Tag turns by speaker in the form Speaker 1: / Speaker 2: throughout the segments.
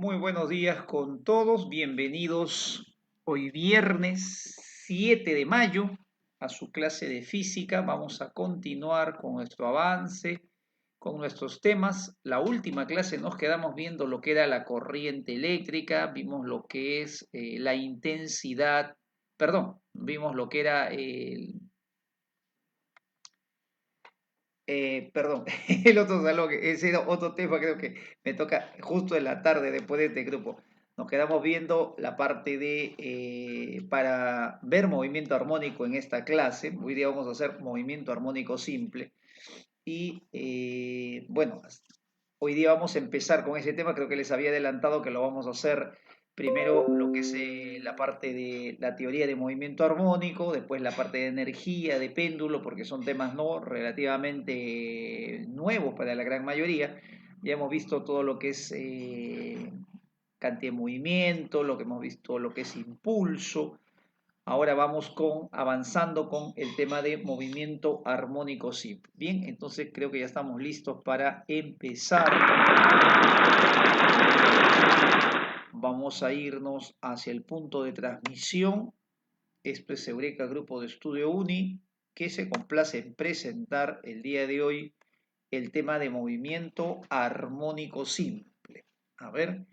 Speaker 1: Muy buenos días con todos, bienvenidos hoy viernes 7 de mayo a su clase de física. Vamos a continuar con nuestro avance, con nuestros temas. La última clase nos quedamos viendo lo que era la corriente eléctrica, vimos lo que es la intensidad, perdón, vimos lo que era perdón, el otro salón, ese era otro tema, creo que me toca justo en la tarde después de este grupo. Nos quedamos viendo la parte de, para ver movimiento armónico en esta clase. Hoy día vamos a hacer movimiento armónico simple. Y bueno, hoy día vamos a empezar con ese tema. Creo que les había adelantado que lo vamos a hacer primero lo que es la parte de la teoría de movimiento armónico, después la parte de energía, de péndulo, porque son temas no relativamente nuevos para la gran mayoría. Ya hemos visto todo lo que es cantidad de movimiento, lo que hemos visto, lo que es impulso. Ahora vamos avanzando con el tema de movimiento armónico simple. Bien, entonces creo que ya estamos listos para empezar. Vamos a irnos hacia el punto de transmisión. Esto es Eureka Grupo de Estudio Uni, que se complace en presentar el día de hoy el tema de movimiento armónico simple. A ver,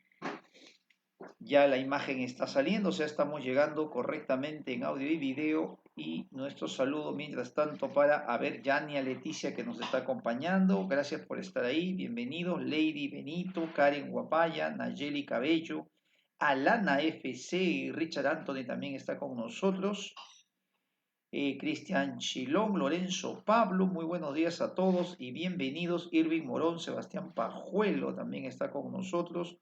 Speaker 1: ya la imagen está saliendo, o sea, estamos llegando correctamente en audio y video. Y nuestro saludo mientras tanto para, a ver, Yania Leticia que nos está acompañando. Gracias por estar ahí. Bienvenidos. Lady Benito, Karen Guapaya, Nayeli Cabello, Alana FC, Richard Anthony también está con nosotros. Cristian Chilón, Lorenzo Pablo, muy buenos días a todos y bienvenidos. Irving Morón, Sebastián Pajuelo también está con nosotros.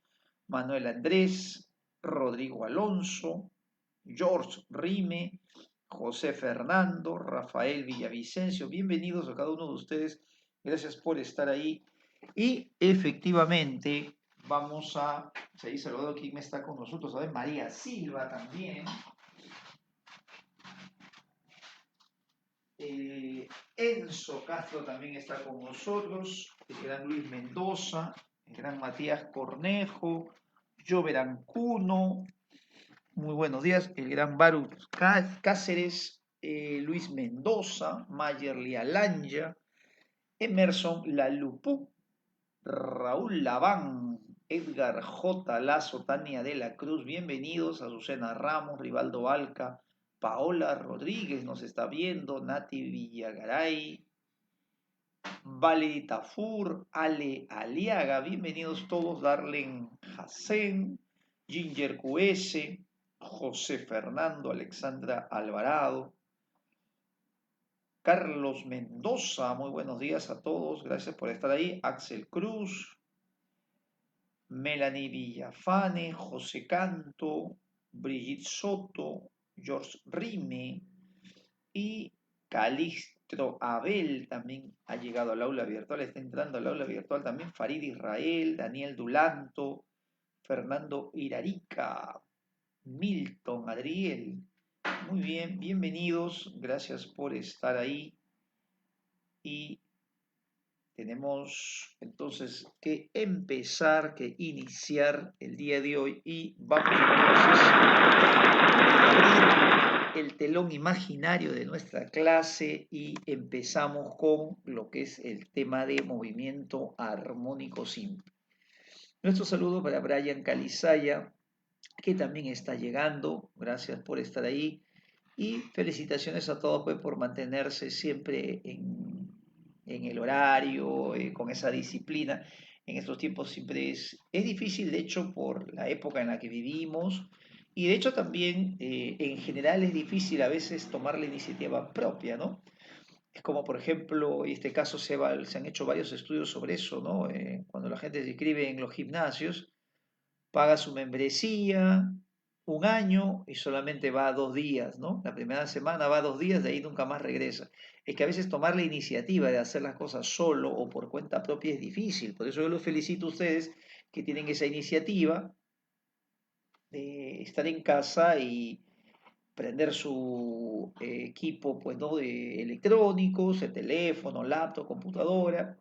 Speaker 1: Manuel Andrés, Rodrigo Alonso, George Rime, José Fernando, Rafael Villavicencio, bienvenidos a cada uno de ustedes. Gracias por estar ahí. Y efectivamente, vamos a seguir saludando. ¿Quién me está con nosotros? A ver, María Silva también. Enzo Castro también está con nosotros, el gran Luis Mendoza, el gran Matías Cornejo, Jover Ancuno, muy buenos días, el gran Baruch Cáceres, Luis Mendoza, Mayerly Alanya, Emerson Lalupú, Raúl Laván, Edgar J. Lazo, Tania de la Cruz, bienvenidos, Azucena Ramos, Rivaldo Valca, Paola Rodríguez nos está viendo, Nati Villagaray, Valerie Tafur, Ale Aliaga, bienvenidos todos, Darlen Hassen, Ginger QS, José Fernando, Alexandra Alvarado, Carlos Mendoza, muy buenos días a todos, gracias por estar ahí, Axel Cruz, Melanie Villafane, José Canto, Brigitte Soto, George Rime y Calixto Abel también ha llegado al aula virtual, está entrando al aula virtual también Farid Israel, Daniel Dulanto, Fernando Irarica, Milton Adriel. Muy bien, bienvenidos, gracias por estar ahí y tenemos entonces que empezar, que iniciar el día de hoy y vamos entonces a abrir el telón imaginario de nuestra clase y empezamos con lo que es el tema de movimiento armónico simple. Nuestro saludo para Brian Calizaya, que también está llegando, gracias por estar ahí y felicitaciones a todos pues, por mantenerse siempre en el horario, con esa disciplina. En estos tiempos siempre es difícil, de hecho, por la época en la que vivimos. Y de hecho también en general es difícil a veces tomar la iniciativa propia, ¿no? Es como, por ejemplo, en este caso se han hecho varios estudios sobre eso, ¿no? Cuando la gente se inscribe en los gimnasios, paga su membresía un año y solamente va 2 días, ¿no? La primera semana va 2 días, de ahí nunca más regresa. Es que a veces tomar la iniciativa de hacer las cosas solo o por cuenta propia es difícil. Por eso yo los felicito a ustedes que tienen esa iniciativa de estar en casa y prender su equipo, pues, ¿no? De electrónicos, el teléfono, laptop, computadora,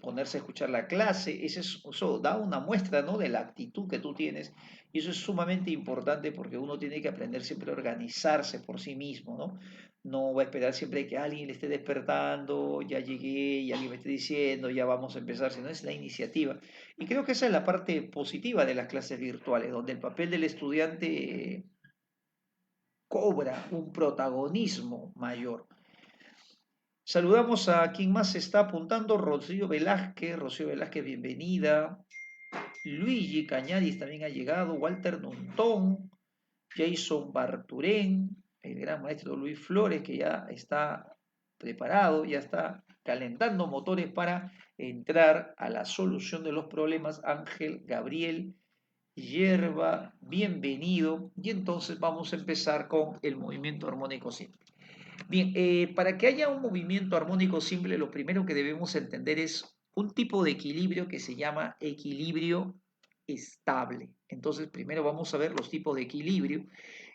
Speaker 1: ponerse a escuchar la clase. Eso da una muestra, ¿no?, de la actitud que tú tienes. Y eso es sumamente importante porque uno tiene que aprender siempre a organizarse por sí mismo, ¿no? No va a esperar siempre que alguien le esté despertando, ya llegué y alguien me esté diciendo, ya vamos a empezar, sino es la iniciativa. Y creo que esa es la parte positiva de las clases virtuales, donde el papel del estudiante cobra un protagonismo mayor. Saludamos a quien más se está apuntando, Rocío Velázquez, bienvenida. Luigi Cañadis también ha llegado, Walter Nontón, Jason Barturén, el gran maestro Luis Flores, que ya está preparado, ya está calentando motores para entrar a la solución de los problemas. Ángel Gabriel Yerba, bienvenido. Y entonces vamos a empezar con el movimiento armónico simple. Bien, para que haya un movimiento armónico simple, lo primero que debemos entender es un tipo de equilibrio que se llama equilibrio estable. Entonces, primero vamos a ver los tipos de equilibrio.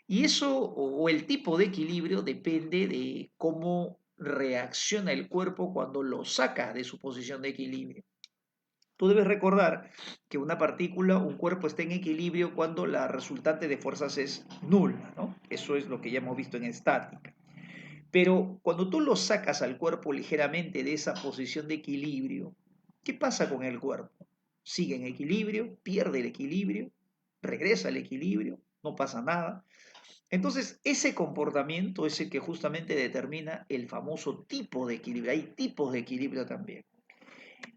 Speaker 1: Y eso, o el tipo de equilibrio, depende de cómo reacciona el cuerpo cuando lo saca de su posición de equilibrio. Tú debes recordar que una partícula, un cuerpo está en equilibrio cuando la resultante de fuerzas es nula, ¿no? Eso es lo que ya hemos visto en estática. Pero cuando tú lo sacas al cuerpo ligeramente de esa posición de equilibrio, ¿qué pasa con el cuerpo? Sigue en equilibrio, pierde el equilibrio, regresa al equilibrio, no pasa nada. Entonces, ese comportamiento es el que justamente determina el famoso tipo de equilibrio. Hay tipos de equilibrio también.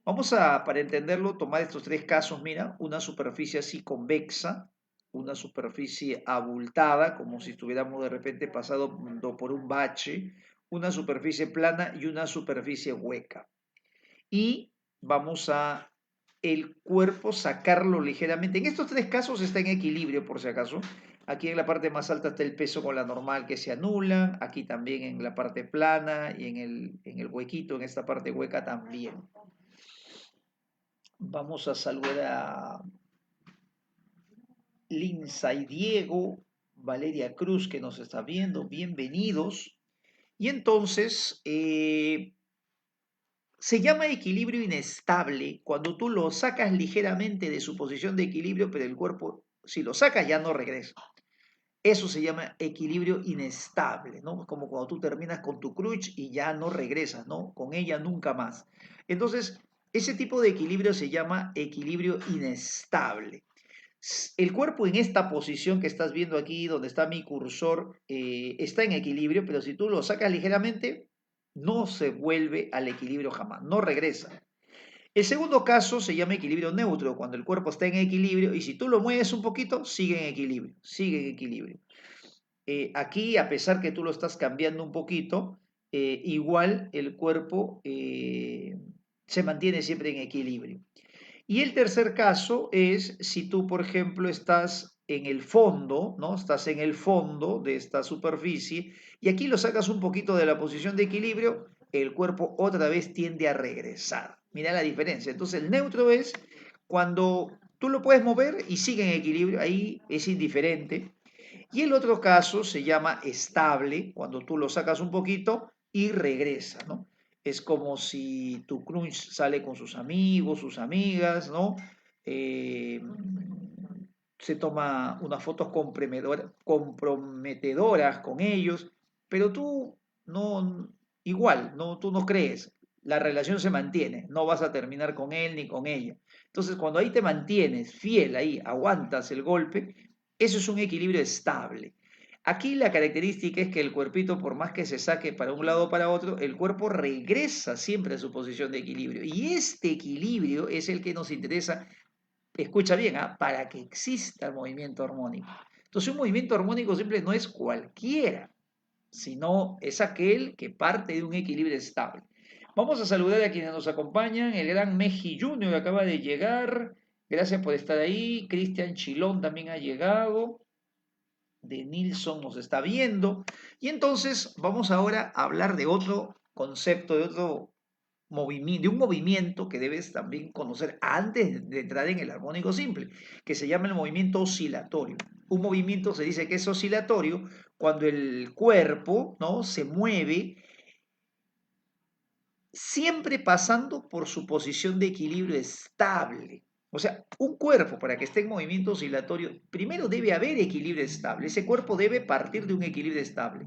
Speaker 1: Vamos a, para entenderlo, tomar estos tres casos. Mira, una superficie así convexa, una superficie abultada, como si estuviéramos de repente pasando por un bache, una superficie plana y una superficie hueca. Y vamos a el cuerpo sacarlo ligeramente. En estos tres casos está en equilibrio, por si acaso. Aquí en la parte más alta está el peso con la normal que se anulan. Aquí también en la parte plana y en el huequito, en esta parte hueca también. Vamos a saludar a Lindsay Diego, Valeria Cruz que nos está viendo, bienvenidos. Y entonces se llama equilibrio inestable cuando tú lo sacas ligeramente de su posición de equilibrio, pero el cuerpo, si lo sacas, ya no regresa. Eso se llama equilibrio inestable, ¿no? Como cuando tú terminas con tu crutch y ya no regresas, ¿no? Con ella nunca más. Entonces, ese tipo de equilibrio se llama equilibrio inestable. El cuerpo en esta posición que estás viendo aquí, donde está mi cursor, está en equilibrio, pero si tú lo sacas ligeramente, no se vuelve al equilibrio jamás, no regresa. El segundo caso se llama equilibrio neutro, cuando el cuerpo está en equilibrio y si tú lo mueves un poquito, sigue en equilibrio, sigue en equilibrio. Aquí, a pesar que tú lo estás cambiando un poquito, igual el cuerpo se mantiene siempre en equilibrio. Y el tercer caso es si tú, por ejemplo, estás en el fondo, ¿no? Estás en el fondo de esta superficie y aquí lo sacas un poquito de la posición de equilibrio, el cuerpo otra vez tiende a regresar. Mira la diferencia. Entonces el neutro es cuando tú lo puedes mover y sigue en equilibrio, ahí es indiferente. Y el otro caso se llama estable, cuando tú lo sacas un poquito y regresa, ¿no? Es como si tu crunch sale con sus amigos, sus amigas, ¿no? Eh, Se toma unas fotos comprometedoras con ellos, pero tú no, igual, no, tú no crees, la relación se mantiene, no vas a terminar con él ni con ella. Entonces, cuando ahí te mantienes fiel, ahí aguantas el golpe, eso es un equilibrio estable. Aquí la característica es que el cuerpito, por más que se saque para un lado o para otro, el cuerpo regresa siempre a su posición de equilibrio. Y este equilibrio es el que nos interesa, escucha bien, para que exista el movimiento armónico. Entonces un movimiento armónico simple no es cualquiera, sino es aquel que parte de un equilibrio estable. Vamos a saludar a quienes nos acompañan. El gran Meji Junior acaba de llegar. Gracias por estar ahí. Cristian Chilón también ha llegado. De Nilsson nos está viendo. Y entonces vamos ahora a hablar de otro concepto, de otro movimiento, de un movimiento que debes también conocer antes de entrar en el armónico simple, que se llama el movimiento oscilatorio. Un movimiento se dice que es oscilatorio cuando el cuerpo, ¿no?, se mueve siempre pasando por su posición de equilibrio estable. O sea, un cuerpo para que esté en movimiento oscilatorio, primero debe haber equilibrio estable. Ese cuerpo debe partir de un equilibrio estable.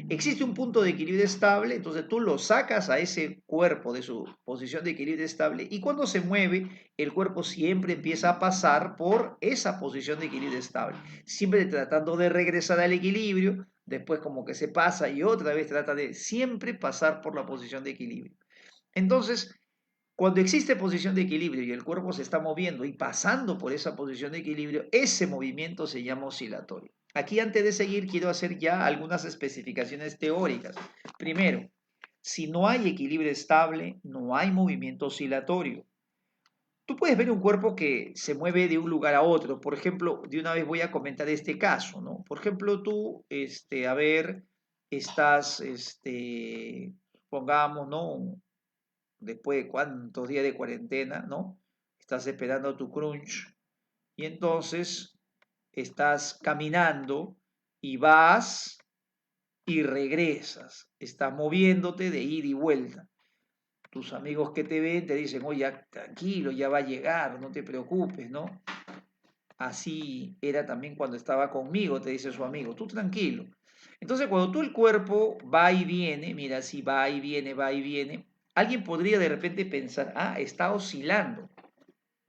Speaker 1: Existe un punto de equilibrio estable, entonces tú lo sacas a ese cuerpo de su posición de equilibrio estable y cuando se mueve, el cuerpo siempre empieza a pasar por esa posición de equilibrio estable, siempre tratando de regresar al equilibrio, después como que se pasa y otra vez trata de siempre pasar por la posición de equilibrio. Entonces, cuando existe posición de equilibrio y el cuerpo se está moviendo y pasando por esa posición de equilibrio, ese movimiento se llama oscilatorio. Aquí antes de seguir quiero hacer ya algunas especificaciones teóricas. Primero, si no hay equilibrio estable, no hay movimiento oscilatorio. Tú puedes ver un cuerpo que se mueve de un lugar a otro. Por ejemplo, de una vez voy a comentar este caso, ¿no? Por ejemplo, tú, a ver, estás, pongamos, ¿no? Después de cuántos días de cuarentena, ¿no? Estás esperando tu crunch y entonces estás caminando y vas y regresas, estás moviéndote de ida y vuelta. Tus amigos que te ven te dicen, oye, ya, tranquilo, ya va a llegar, no te preocupes, ¿no? Así era también cuando estaba conmigo, te dice su amigo, tú tranquilo. Entonces, cuando tú el cuerpo va y viene, mira, si va y viene, va y viene, alguien podría de repente pensar, ah, está oscilando.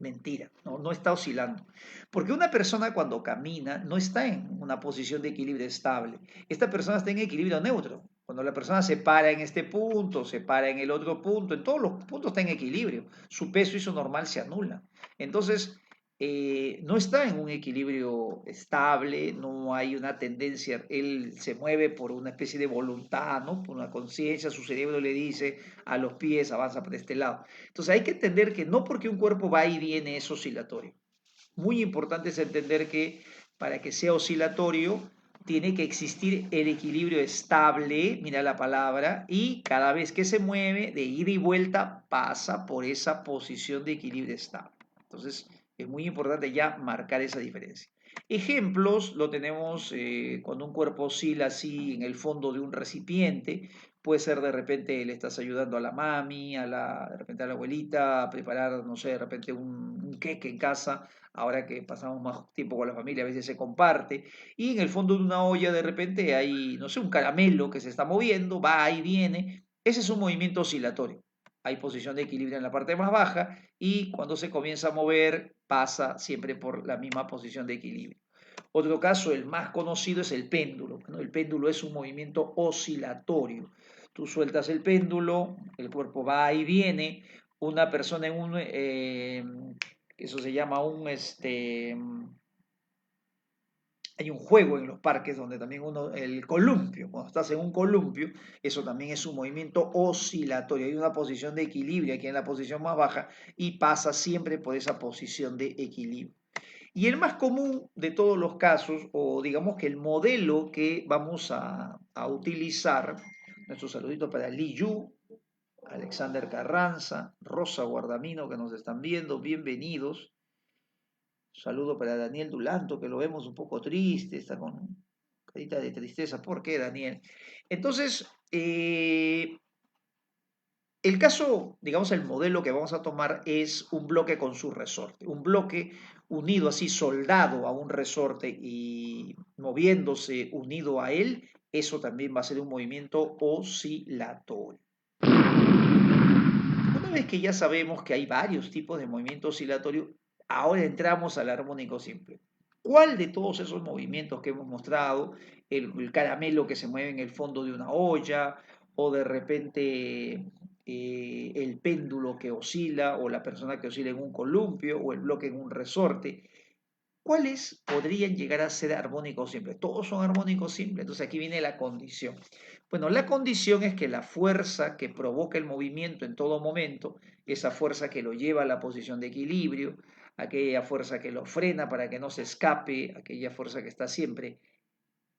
Speaker 1: Mentira, no, no está oscilando. Porque una persona cuando camina no está en una posición de equilibrio estable. Esta persona está en equilibrio neutro. Cuando la persona se para en este punto, se para en el otro punto, en todos los puntos está en equilibrio. Su peso y su normal se anulan. Entonces, no está en un equilibrio estable, no hay una tendencia, él se mueve por una especie de voluntad, ¿no? Por una conciencia, su cerebro le dice a los pies, avanza por este lado. Entonces hay que entender que no porque un cuerpo va y viene es oscilatorio. Muy importante es entender que para que sea oscilatorio tiene que existir el equilibrio estable, mira la palabra, y cada vez que se mueve de ida y vuelta pasa por esa posición de equilibrio estable. Entonces es muy importante ya marcar esa diferencia. Ejemplos lo tenemos cuando un cuerpo oscila así en el fondo de un recipiente. Puede ser de repente le estás ayudando a la mami, de repente a la abuelita a preparar, no sé, de repente un queque en casa. Ahora que pasamos más tiempo con la familia, a veces se comparte. Y en el fondo de una olla de repente hay, no sé, un caramelo que se está moviendo, va y viene. Ese es un movimiento oscilatorio. Hay posición de equilibrio en la parte más baja y cuando se comienza a mover pasa siempre por la misma posición de equilibrio. Otro caso, el más conocido, es el péndulo. Bueno, el péndulo es un movimiento oscilatorio. Tú sueltas el péndulo, el cuerpo va y viene. Una persona en un, eso se llama hay un juego en los parques donde también el columpio, cuando estás en un columpio, eso también es un movimiento oscilatorio. Hay una posición de equilibrio aquí en la posición más baja y pasa siempre por esa posición de equilibrio. Y el más común de todos los casos, o digamos que el modelo que vamos a utilizar, nuestro saludito para Li Yu, Alexander Carranza, Rosa Guardamino que nos están viendo, bienvenidos. Saludo para Daniel Dulanto, que lo vemos un poco triste, está con carita de tristeza. ¿Por qué, Daniel? Entonces, el caso, digamos, el modelo que vamos a tomar es un bloque con su resorte, un bloque unido así, soldado a un resorte y moviéndose unido a él, eso también va a ser un movimiento oscilatorio. Una vez que ya sabemos que hay varios tipos de movimiento oscilatorio, ahora entramos al armónico simple. ¿Cuál de todos esos movimientos que hemos mostrado, el caramelo que se mueve en el fondo de una olla, o de repente el péndulo que oscila, o la persona que oscila en un columpio, o el bloque en un resorte, ¿cuáles podrían llegar a ser armónicos simples? Todos son armónicos simples, entonces aquí viene la condición. Bueno, la condición es que la fuerza que provoca el movimiento en todo momento, esa fuerza que lo lleva a la posición de equilibrio, aquella fuerza que lo frena para que no se escape, aquella fuerza que está siempre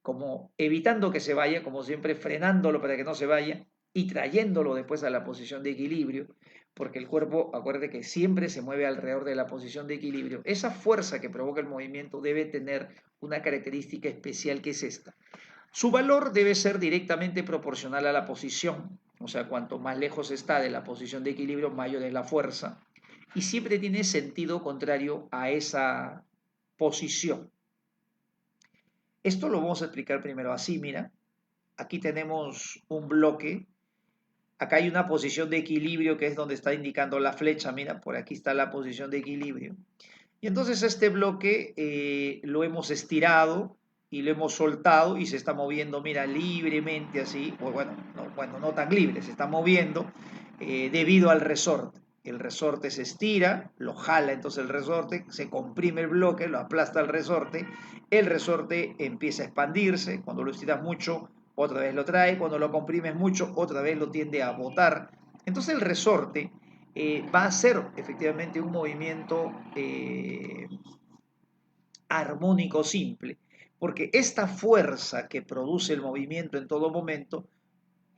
Speaker 1: como evitando que se vaya, como siempre frenándolo para que no se vaya y trayéndolo después a la posición de equilibrio, porque el cuerpo, acuérdate que siempre se mueve alrededor de la posición de equilibrio. Esa fuerza que provoca el movimiento debe tener una característica especial que es esta. Su valor debe ser directamente proporcional a la posición, o sea, cuanto más lejos está de la posición de equilibrio, mayor es la fuerza, y siempre tiene sentido contrario a esa posición. Esto lo vamos a explicar primero así, mira. Aquí tenemos un bloque. Acá hay una posición de equilibrio que es donde está indicando la flecha. Mira, por aquí está la posición de equilibrio. Y entonces este bloque lo hemos estirado y lo hemos soltado y se está moviendo, mira, libremente así. O bueno, no tan libre, se está moviendo debido al resorte. El resorte se estira, lo jala entonces el resorte, se comprime el bloque, lo aplasta el resorte empieza a expandirse, cuando lo estiras mucho, otra vez lo trae, cuando lo comprimes mucho, otra vez lo tiende a botar. Entonces el resorte va a ser efectivamente un movimiento armónico simple, porque esta fuerza que produce el movimiento en todo momento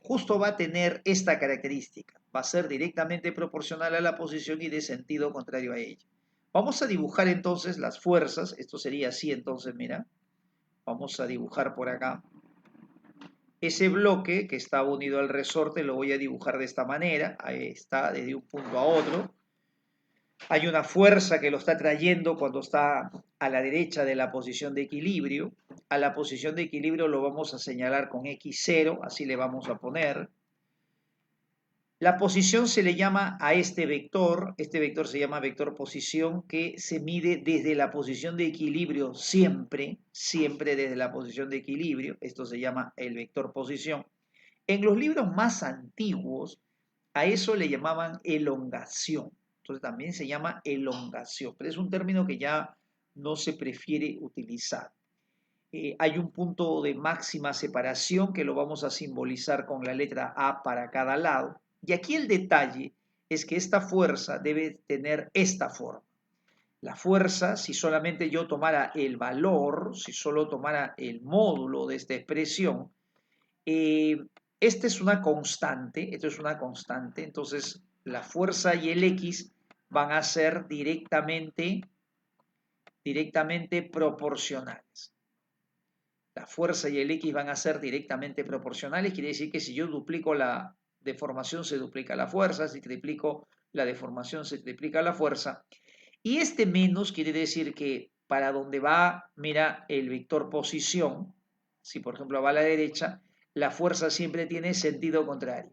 Speaker 1: justo va a tener esta característica, va a ser directamente proporcional a la posición y de sentido contrario a ella. Vamos a dibujar entonces las fuerzas, esto sería así entonces, mira, vamos a dibujar por acá. Ese bloque que está unido al resorte lo voy a dibujar de esta manera, ahí está, desde un punto a otro. Hay una fuerza que lo está trayendo cuando está a la derecha de la posición de equilibrio. A la posición de equilibrio lo vamos a señalar con X0, así le vamos a poner. La posición se le llama a este vector se llama vector posición, que se mide desde la posición de equilibrio siempre, siempre desde la posición de equilibrio. Esto se llama el vector posición. En los libros más antiguos, a eso le llamaban elongación. Entonces también se llama elongación, pero es un término que ya no se prefiere utilizar. Hay un punto de máxima separación que lo vamos a simbolizar con la letra A para cada lado. Y aquí el detalle es que esta fuerza debe tener esta forma. La fuerza, si solamente yo tomara el valor, si solo tomara el módulo de esta expresión, esta es una constante, esto es una constante, entonces la fuerza y el X van a ser directamente proporcionales. La fuerza y el X van a ser directamente proporcionales, quiere decir que si yo duplico la deformación se duplica la fuerza, si triplico la deformación se triplica la fuerza. Y este menos quiere decir que para donde va, mira, el vector posición, si por ejemplo va a la derecha, la fuerza siempre tiene sentido contrario.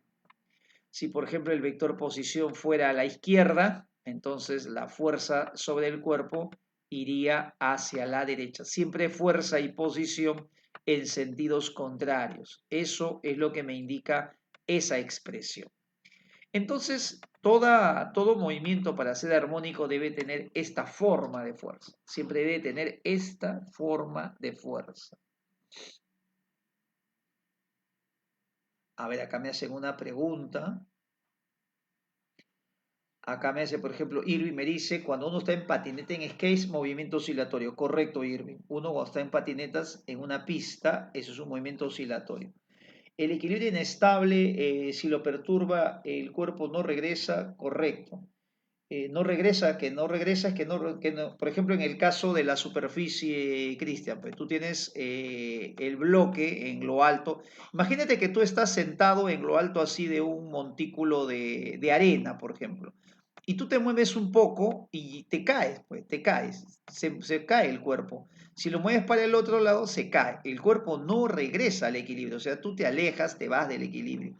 Speaker 1: Si por ejemplo el vector posición fuera a la izquierda, entonces la fuerza sobre el cuerpo iría hacia la derecha. Siempre fuerza y posición en sentidos contrarios. Eso es lo que me indica esa expresión. Entonces, todo movimiento para ser armónico debe tener esta forma de fuerza. Siempre debe tener esta forma de fuerza. A ver, acá me hacen una pregunta. Acá me hace, por ejemplo, Irving me dice, cuando uno está en patineta en skate, movimiento oscilatorio. Correcto, Irving. Uno cuando está en patinetas en una pista, eso es un movimiento oscilatorio. El equilibrio inestable, si lo perturba, el cuerpo no regresa. Correcto. No regresa, que no regresa, es que no. Por ejemplo, en el caso de la superficie, Cristian, pues tú tienes el bloque en lo alto. Imagínate que tú estás sentado en lo alto así de un montículo de arena, por ejemplo, y tú te mueves un poco y te caes, pues te caes, se cae el cuerpo. Si lo mueves para el otro lado, se cae. El cuerpo no regresa al equilibrio, o sea, tú te alejas, te vas del equilibrio.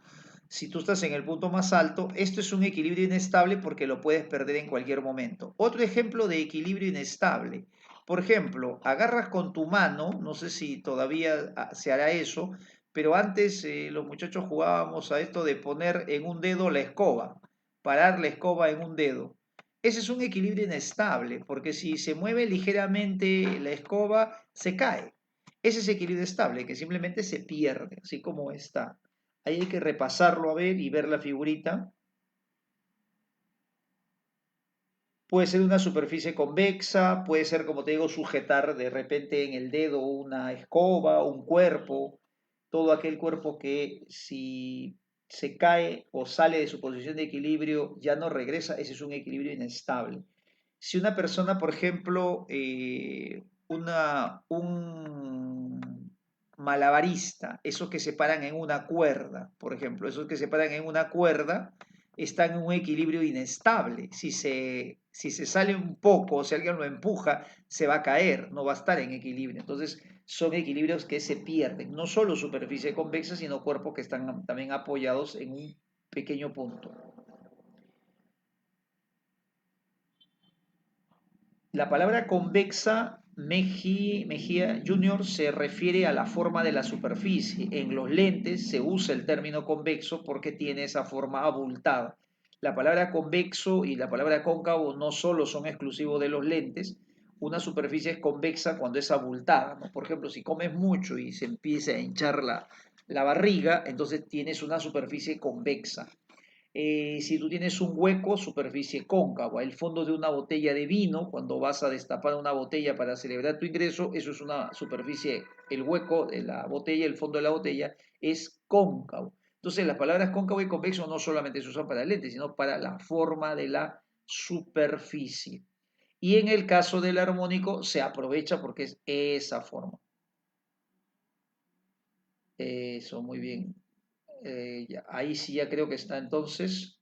Speaker 1: Si tú estás en el punto más alto, esto es un equilibrio inestable porque lo puedes perder en cualquier momento. Otro ejemplo de equilibrio inestable. Por ejemplo, agarras con tu mano, no sé si todavía se hará eso, pero antes los muchachos jugábamos a esto de poner en un dedo la escoba, parar la escoba en un dedo. Ese es un equilibrio inestable, porque si se mueve ligeramente la escoba, se cae. Ese es equilibrio estable, que simplemente se pierde, así como está. Ahí hay que repasarlo a ver y ver la figurita. Puede ser una superficie convexa, puede ser, como te digo, sujetar de repente en el dedo una escoba, un cuerpo, todo aquel cuerpo que si se cae o sale de su posición de equilibrio ya no regresa, ese es un equilibrio inestable. Si una persona, por ejemplo, malabarista, esos que se paran en una cuerda, por ejemplo, esos que se paran en una cuerda están en un equilibrio inestable. Si se sale un poco, o si alguien lo empuja, se va a caer, no va a estar en equilibrio. Entonces, son equilibrios que se pierden, no solo superficie convexa, sino cuerpos que están también apoyados en un pequeño punto. La palabra convexa, Mejía Junior, se refiere a la forma de la superficie. En los lentes se usa el término convexo porque tiene esa forma abultada. La palabra convexo y la palabra cóncavo no solo son exclusivos de los lentes. Una superficie es convexa cuando es abultada, ¿no? Por ejemplo, si comes mucho y se empieza a hinchar la barriga, entonces tienes una superficie convexa. Si tú tienes un hueco, superficie cóncava. El fondo de una botella de vino, cuando vas a destapar una botella para celebrar tu ingreso, eso es una superficie, el hueco de la botella, el fondo de la botella es cóncavo. Entonces las palabras cóncavo y convexo no solamente se usan para lentes, sino para la forma de la superficie. Y en el caso del armónico se aprovecha porque es esa forma. Eso, muy bien. Ahí sí ya creo que está entonces.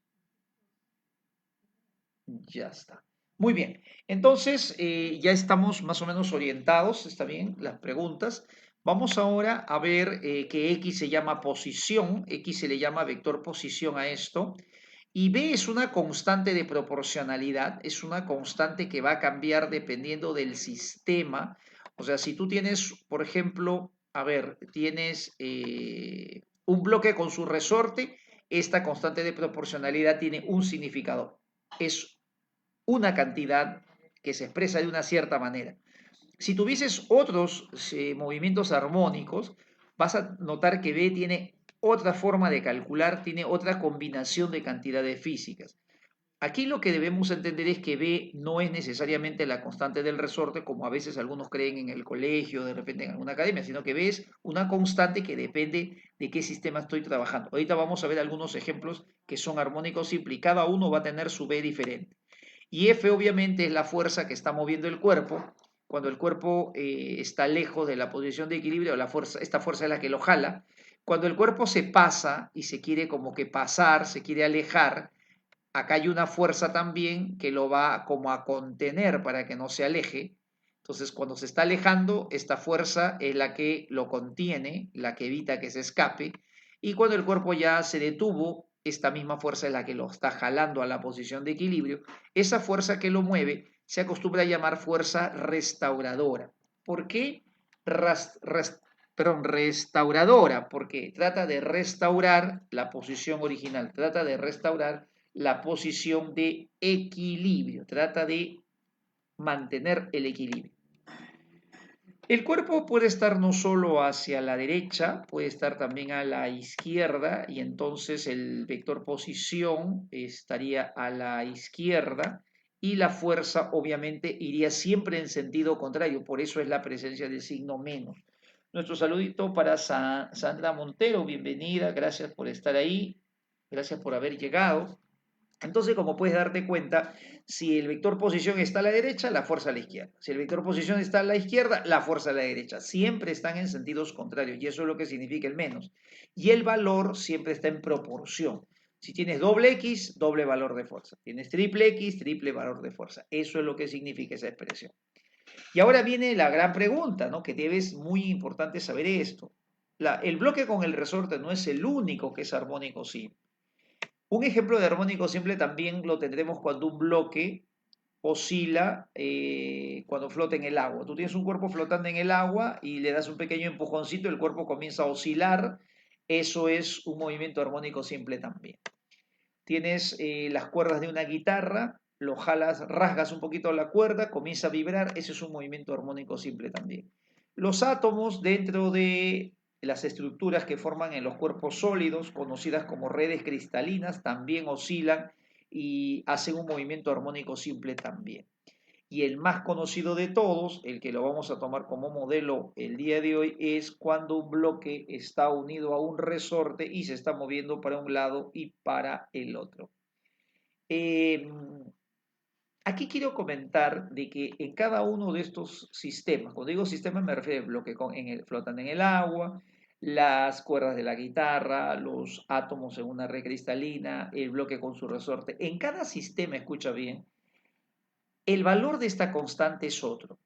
Speaker 1: Ya está. Muy bien. Entonces, ya estamos más o menos orientados, está bien, las preguntas. Vamos ahora a ver que X se llama posición, X se le llama vector posición a esto, y B es una constante de proporcionalidad, es una constante que va a cambiar dependiendo del sistema. O sea, si tú tienes, por ejemplo, a ver, tienes un bloque con su resorte, esta constante de proporcionalidad tiene un significado. Es una cantidad que se expresa de una cierta manera. Si tuvieses otros movimientos armónicos, vas a notar que B tiene otra forma de calcular, tiene otra combinación de cantidades físicas. Aquí lo que debemos entender es que B no es necesariamente la constante del resorte, como a veces algunos creen en el colegio, de repente en alguna academia, sino que B es una constante que depende de qué sistema estoy trabajando. Ahorita vamos a ver algunos ejemplos que son armónicos simples y cada uno va a tener su B diferente. Y F obviamente es la fuerza que está moviendo el cuerpo. Cuando el cuerpo está lejos de la posición de equilibrio, esta fuerza es la que lo jala. Cuando el cuerpo se pasa y se quiere como que pasar, se quiere alejar, acá hay una fuerza también que lo va como a contener para que no se aleje. Entonces, cuando se está alejando, esta fuerza es la que lo contiene, la que evita que se escape. Y cuando el cuerpo ya se detuvo, esta misma fuerza es la que lo está jalando a la posición de equilibrio. Esa fuerza que lo mueve se acostumbra a llamar fuerza restauradora. ¿Por qué? Restauradora, porque trata de restaurar la posición original, trata de restaurar la posición de equilibrio, trata de mantener el equilibrio. El cuerpo puede estar no solo hacia la derecha, puede estar también a la izquierda y entonces el vector posición estaría a la izquierda y la fuerza obviamente iría siempre en sentido contrario, por eso es la presencia del signo menos. Nuestro saludito para Sandra Montero, bienvenida, gracias por estar ahí, gracias por haber llegado. Entonces, como puedes darte cuenta, si el vector posición está a la derecha, la fuerza a la izquierda. Si el vector posición está a la izquierda, la fuerza a la derecha. Siempre están en sentidos contrarios y eso es lo que significa el menos. Y el valor siempre está en proporción. Si tienes doble X, doble valor de fuerza. Tienes triple X, triple valor de fuerza. Eso es lo que significa esa expresión. Y ahora viene la gran pregunta, ¿no? Que debes, muy importante saber esto. El bloque con el resorte no es el único que es armónico simple. Un ejemplo de armónico simple también lo tendremos cuando un bloque oscila cuando flota en el agua. Tú tienes un cuerpo flotando en el agua y le das un pequeño empujoncito, el cuerpo comienza a oscilar. Eso es un movimiento armónico simple también. Tienes las cuerdas de una guitarra, lo jalas, rasgas un poquito la cuerda, comienza a vibrar. Ese es un movimiento armónico simple también. Los átomos dentro de las estructuras que forman en los cuerpos sólidos, conocidas como redes cristalinas, también oscilan y hacen un movimiento armónico simple también. Y el más conocido de todos, el que lo vamos a tomar como modelo el día de hoy, es cuando un bloque está unido a un resorte y se está moviendo para un lado y para el otro. Eh, Aquí quiero comentar de que en cada uno de estos sistemas, cuando digo sistemas me refiero al bloque flotando en el agua, las cuerdas de la guitarra, los átomos en una red cristalina, el bloque con su resorte. En cada sistema, escucha bien, el valor de esta constante es otro.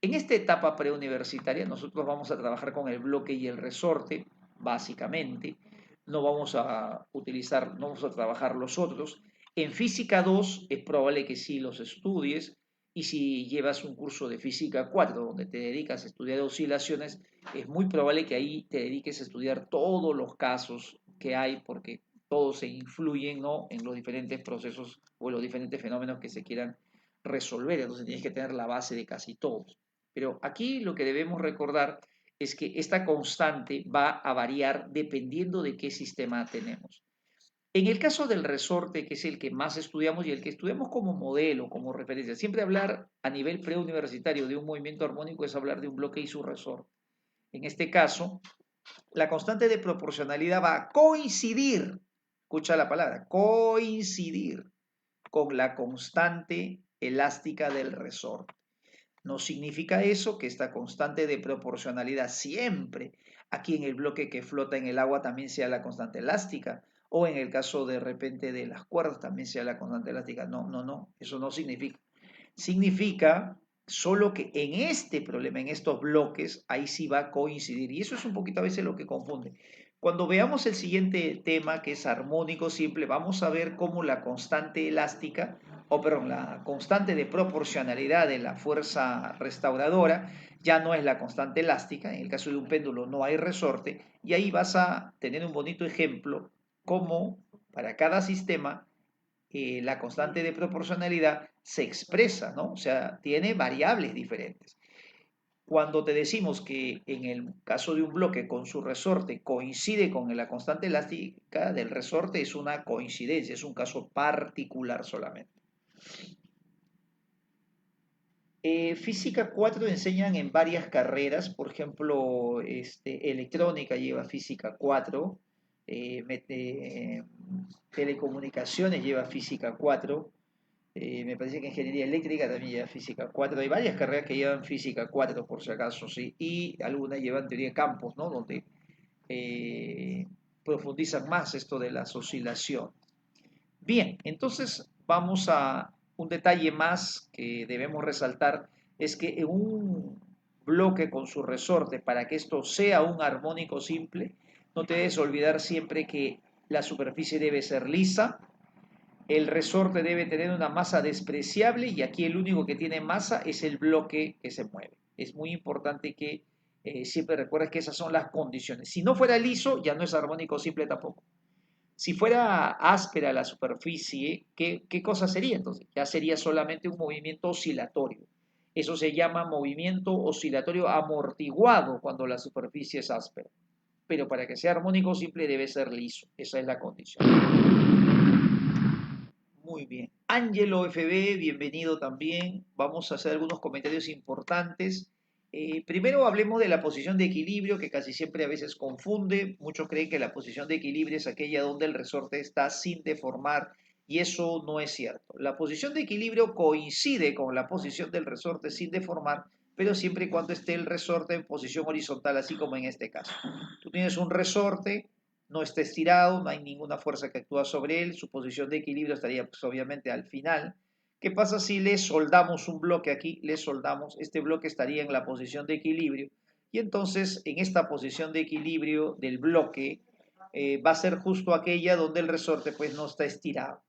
Speaker 1: En esta etapa preuniversitaria nosotros vamos a trabajar con el bloque y el resorte, básicamente. No vamos a utilizar, no vamos a trabajar los otros. En física 2 es probable que sí los estudies, y si llevas un curso de física 4 donde te dedicas a estudiar oscilaciones, es muy probable que ahí te dediques a estudiar todos los casos que hay, porque todos se influyen, ¿no?, en los diferentes procesos o en los diferentes fenómenos que se quieran resolver. Entonces tienes que tener la base de casi todos. Pero aquí lo que debemos recordar es que esta constante va a variar dependiendo de qué sistema tenemos. En el caso del resorte, que es el que más estudiamos y el que estudiamos como modelo, como referencia, siempre hablar a nivel preuniversitario de un movimiento armónico es hablar de un bloque y su resorte. En este caso, la constante de proporcionalidad va a coincidir, escucha la palabra, coincidir con la constante elástica del resorte. No significa eso que esta constante de proporcionalidad siempre aquí en el bloque que flota en el agua también sea la constante elástica, o en el caso de repente de las cuerdas también sea la constante elástica. No, no, no, eso no significa. Significa solo que en este problema, en estos bloques, ahí sí va a coincidir. Y eso es un poquito a veces lo que confunde. Cuando veamos el siguiente tema, que es armónico simple, vamos a ver cómo la constante elástica, o perdón, la constante de proporcionalidad de la fuerza restauradora ya no es la constante elástica. En el caso de un péndulo no hay resorte, y ahí vas a tener un bonito ejemplo cómo para cada sistema la constante de proporcionalidad se expresa, ¿no? O sea, tiene variables diferentes. Cuando te decimos que en el caso de un bloque con su resorte coincide con la constante elástica del resorte, es una coincidencia, es un caso particular solamente. Física 4 enseñan en varias carreras, por ejemplo, electrónica lleva física 4, telecomunicaciones lleva física 4, me parece que ingeniería eléctrica también lleva física 4. Hay varias carreras que llevan física 4 por si acaso, sí, y algunas llevan teoría de campos, ¿no?, donde eh, profundizan más esto de las oscilaciones. Bien, entonces vamos a un detalle más que debemos resaltar, es que en un bloque con su resorte, para que esto sea un armónico simple, no te debes olvidar siempre que la superficie debe ser lisa, el resorte debe tener una masa despreciable, y aquí el único que tiene masa es el bloque que se mueve. Es muy importante que siempre recuerdes que esas son las condiciones. Si no fuera liso, ya no es armónico simple tampoco. Si fuera áspera la superficie, ¿qué cosa sería entonces? Ya sería solamente un movimiento oscilatorio. Eso se llama movimiento oscilatorio amortiguado cuando la superficie es áspera. Pero para que sea armónico simple debe ser liso. Esa es la condición. Muy bien. Ángelo FB, bienvenido también. Vamos a hacer algunos comentarios importantes. Primero hablemos de la posición de equilibrio, que casi siempre a veces confunde. Muchos creen que la posición de equilibrio es aquella donde el resorte está sin deformar, y eso no es cierto. La posición de equilibrio coincide con la posición del resorte sin deformar, pero siempre y cuando esté el resorte en posición horizontal, así como en este caso. Tú tienes un resorte, no está estirado, no hay ninguna fuerza que actúa sobre él, su posición de equilibrio estaría pues obviamente al final. ¿Qué pasa si le soldamos un bloque aquí? Le soldamos, este bloque estaría en la posición de equilibrio, y entonces en esta posición de equilibrio del bloque va a ser justo aquella donde el resorte pues no está estirado.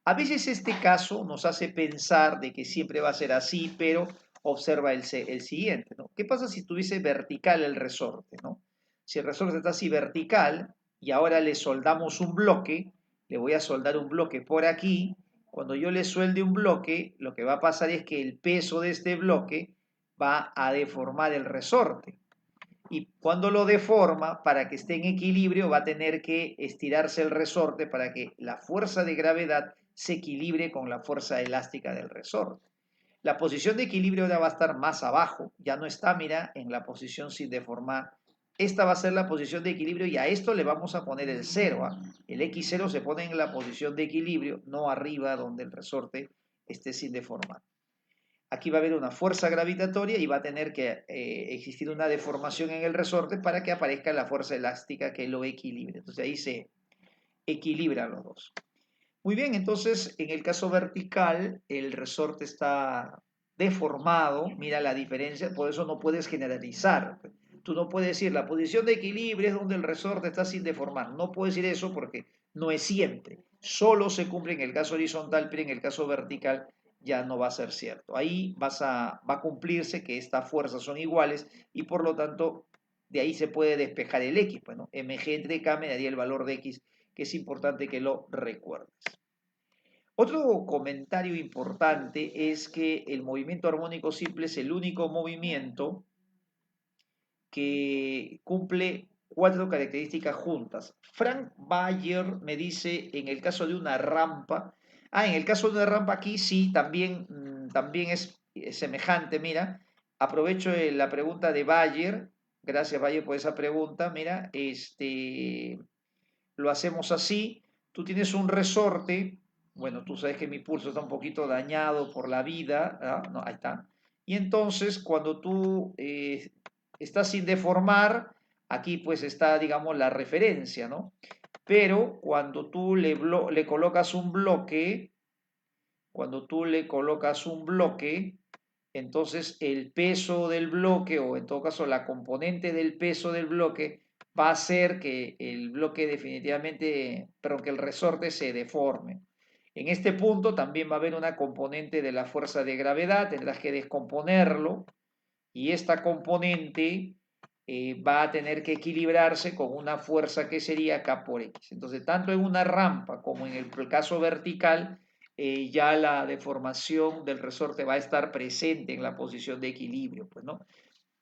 Speaker 1: A veces este caso nos hace pensar de que siempre va a ser así, pero observa el siguiente, ¿no? ¿Qué pasa si tuviese vertical el resorte, ¿no? Si el resorte está así vertical y ahora le soldamos un bloque, le voy a soldar un bloque por aquí. Cuando yo le suelde un bloque, lo que va a pasar es que el peso de este bloque va a deformar el resorte. Y cuando lo deforma, para que esté en equilibrio, va a tener que estirarse el resorte para que la fuerza de gravedad se equilibre con la fuerza elástica del resorte. La posición de equilibrio ahora va a estar más abajo, ya no está, mira, en la posición sin deformar, esta va a ser la posición de equilibrio y a esto le vamos a poner el 0. ¿Ah? El X0 se pone en la posición de equilibrio, no arriba donde el resorte esté sin deformar. Aquí va a haber una fuerza gravitatoria y va a tener que existir una deformación en el resorte para que aparezca la fuerza elástica que lo equilibre. Entonces ahí se equilibran los dos. Muy bien, entonces en el caso vertical el resorte está deformado, mira la diferencia, por eso no puedes generalizar. Tú no puedes decir la posición de equilibrio es donde el resorte está sin deformar. No puedes decir eso porque no es siempre. Solo se cumple en el caso horizontal, pero en el caso vertical ya no va a ser cierto. Ahí va a cumplirse que estas fuerzas son iguales y por lo tanto de ahí se puede despejar el X. Bueno, mg entre k me daría el valor de X, que es importante que lo recuerdes. Otro comentario importante es que el movimiento armónico simple es el único movimiento que cumple 4 características juntas. Frank Bayer me dice en el caso de una rampa, en el caso de una rampa aquí sí, también es semejante, mira, aprovecho la pregunta de Bayer, gracias Bayer por esa pregunta, mira, lo hacemos así, tú tienes un resorte, bueno, tú sabes que mi pulso está un poquito dañado por la vida, ¿ah? No, ahí está, y entonces cuando tú estás sin deformar, aquí pues está, digamos, la referencia, ¿no? Pero cuando tú le colocas un bloque, cuando tú le colocas un bloque, entonces el peso del bloque, o en todo caso la componente del peso del bloque, va a hacer que el bloque definitivamente, pero que el resorte se deforme. En este punto también va a haber una componente de la fuerza de gravedad, tendrás que descomponerlo, y esta componente va a tener que equilibrarse con una fuerza que sería K por X. Entonces, tanto en una rampa como en el caso vertical, ya la deformación del resorte va a estar presente en la posición de equilibrio, pues, ¿no?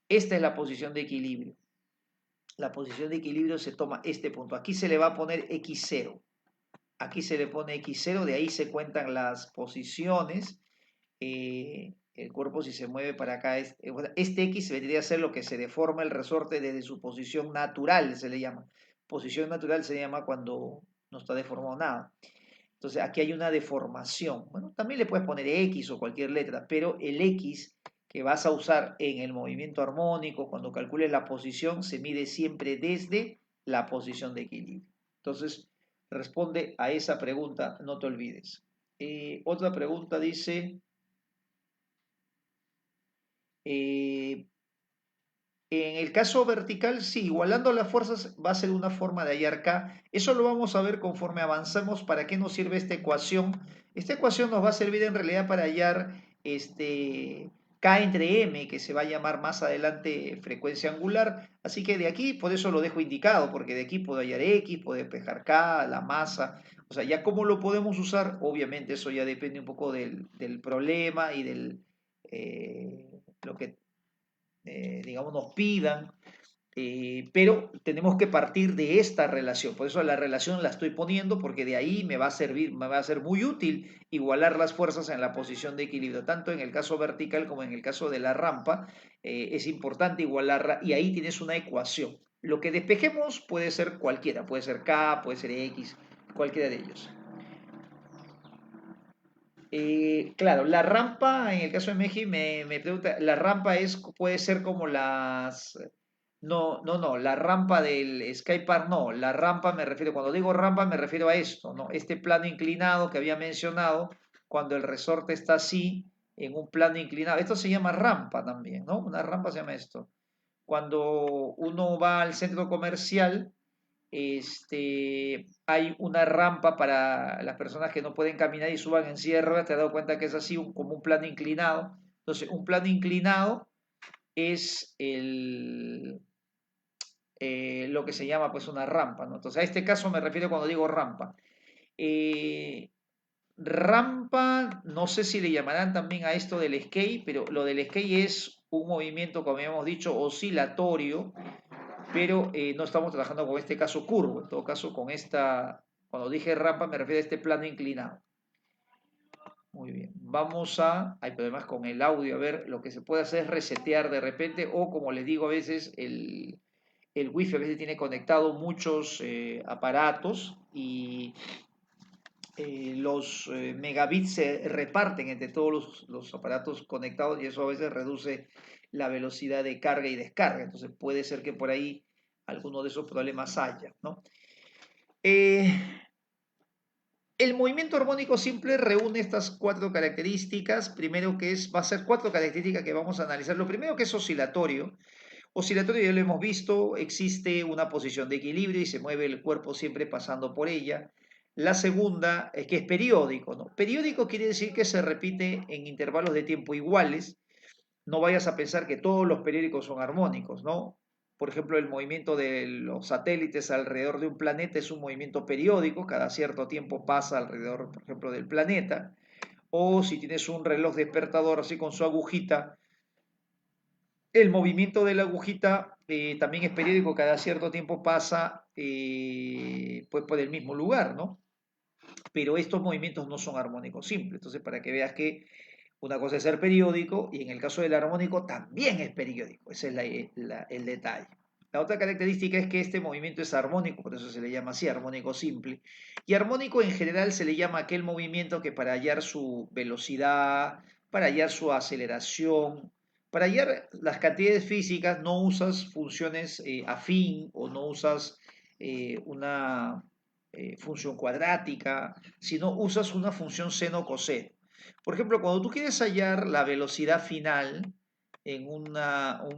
Speaker 1: Esta es la posición de equilibrio. La posición de equilibrio se toma este punto. Aquí se le va a poner X0. Aquí se le pone X0, de ahí se cuentan las posiciones. El cuerpo si se mueve para acá, este X vendría a ser lo que se deforma el resorte desde su posición natural, se le llama. Posición natural se llama cuando no está deformado nada. Entonces aquí hay una deformación. Bueno, también le puedes poner X o cualquier letra, pero el X que vas a usar en el movimiento armónico, cuando calcules la posición, se mide siempre desde la posición de equilibrio. Entonces, responde a esa pregunta, no te olvides. Otra pregunta dice, en el caso vertical, sí, igualando las fuerzas va a ser una forma de hallar K. Eso lo vamos a ver conforme avancemos. ¿Para qué nos sirve esta ecuación? Esta ecuación nos va a servir en realidad para hallar K entre M, que se va a llamar más adelante frecuencia angular. Así que de aquí, por eso lo dejo indicado, porque de aquí puedo hallar X, puedo despejar K, la masa. O sea, ya cómo lo podemos usar, obviamente eso ya depende un poco del problema y lo que digamos, nos pidan, pero tenemos que partir de esta relación. Por eso la relación la estoy poniendo, porque de ahí me va a servir, me va a ser muy útil igualar las fuerzas en la posición de equilibrio, tanto en el caso vertical como en el caso de la rampa. Es importante igualarla y ahí tienes una ecuación. Lo que despejemos puede ser cualquiera, puede ser K, puede ser X, cualquiera de ellos. Claro, la rampa, en el caso de Meji, me pregunta, la rampa puede ser como las... No, no, no, la rampa del Skypark no, la rampa me refiero, cuando digo rampa me refiero a esto, ¿no? Este plano inclinado que había mencionado, cuando el resorte está así, en un plano inclinado, esto se llama rampa también, ¿no? Una rampa se llama esto. Cuando uno va al centro comercial, hay una rampa para las personas que no pueden caminar y suban en silla de ruedas, te has dado cuenta que es así, como un plano inclinado. Entonces, un plano inclinado es lo que se llama pues una rampa, ¿no? Entonces, a este caso me refiero cuando digo rampa. Eh, Rampa, no sé si le llamarán también a esto del skate, pero lo del skate es un movimiento, como habíamos dicho, oscilatorio, pero no estamos trabajando con este caso curvo, en todo caso con esta, cuando dije rampa me refiero a este plano inclinado. Muy bien, hay problemas con el audio, a ver, lo que se puede hacer es resetear de repente o como les digo a veces, el wifi a veces tiene conectado muchos aparatos y los megabits se reparten entre todos los aparatos conectados y eso a veces reduce la velocidad de carga y descarga. Entonces puede ser que por ahí alguno de esos problemas haya, ¿no? El movimiento armónico simple reúne estas cuatro características. Primero va a ser cuatro características que vamos a analizar. Lo primero que es oscilatorio. Oscilatorio ya lo hemos visto, existe una posición de equilibrio y se mueve el cuerpo siempre pasando por ella. La segunda es que es periódico, ¿no? Periódico quiere decir que se repite en intervalos de tiempo iguales. No vayas a pensar que todos los periódicos son armónicos, ¿no? Por ejemplo, el movimiento de los satélites alrededor de un planeta es un movimiento periódico, cada cierto tiempo pasa alrededor, por ejemplo, del planeta. O si tienes un reloj despertador así con su agujita, el movimiento de la agujita también es periódico, cada cierto tiempo pasa pues por el mismo lugar, ¿no? Pero estos movimientos no son armónicos simples. Entonces, para que veas que una cosa es ser periódico y en el caso del armónico también es periódico. Ese es el detalle. La otra característica es que este movimiento es armónico, por eso se le llama así, armónico simple. Y armónico en general se le llama aquel movimiento que para hallar su velocidad, para hallar su aceleración, para hallar las cantidades físicas no usas funciones afín o no usas una función cuadrática, sino usas una función seno-coseno. Por ejemplo, cuando tú quieres hallar la velocidad final en un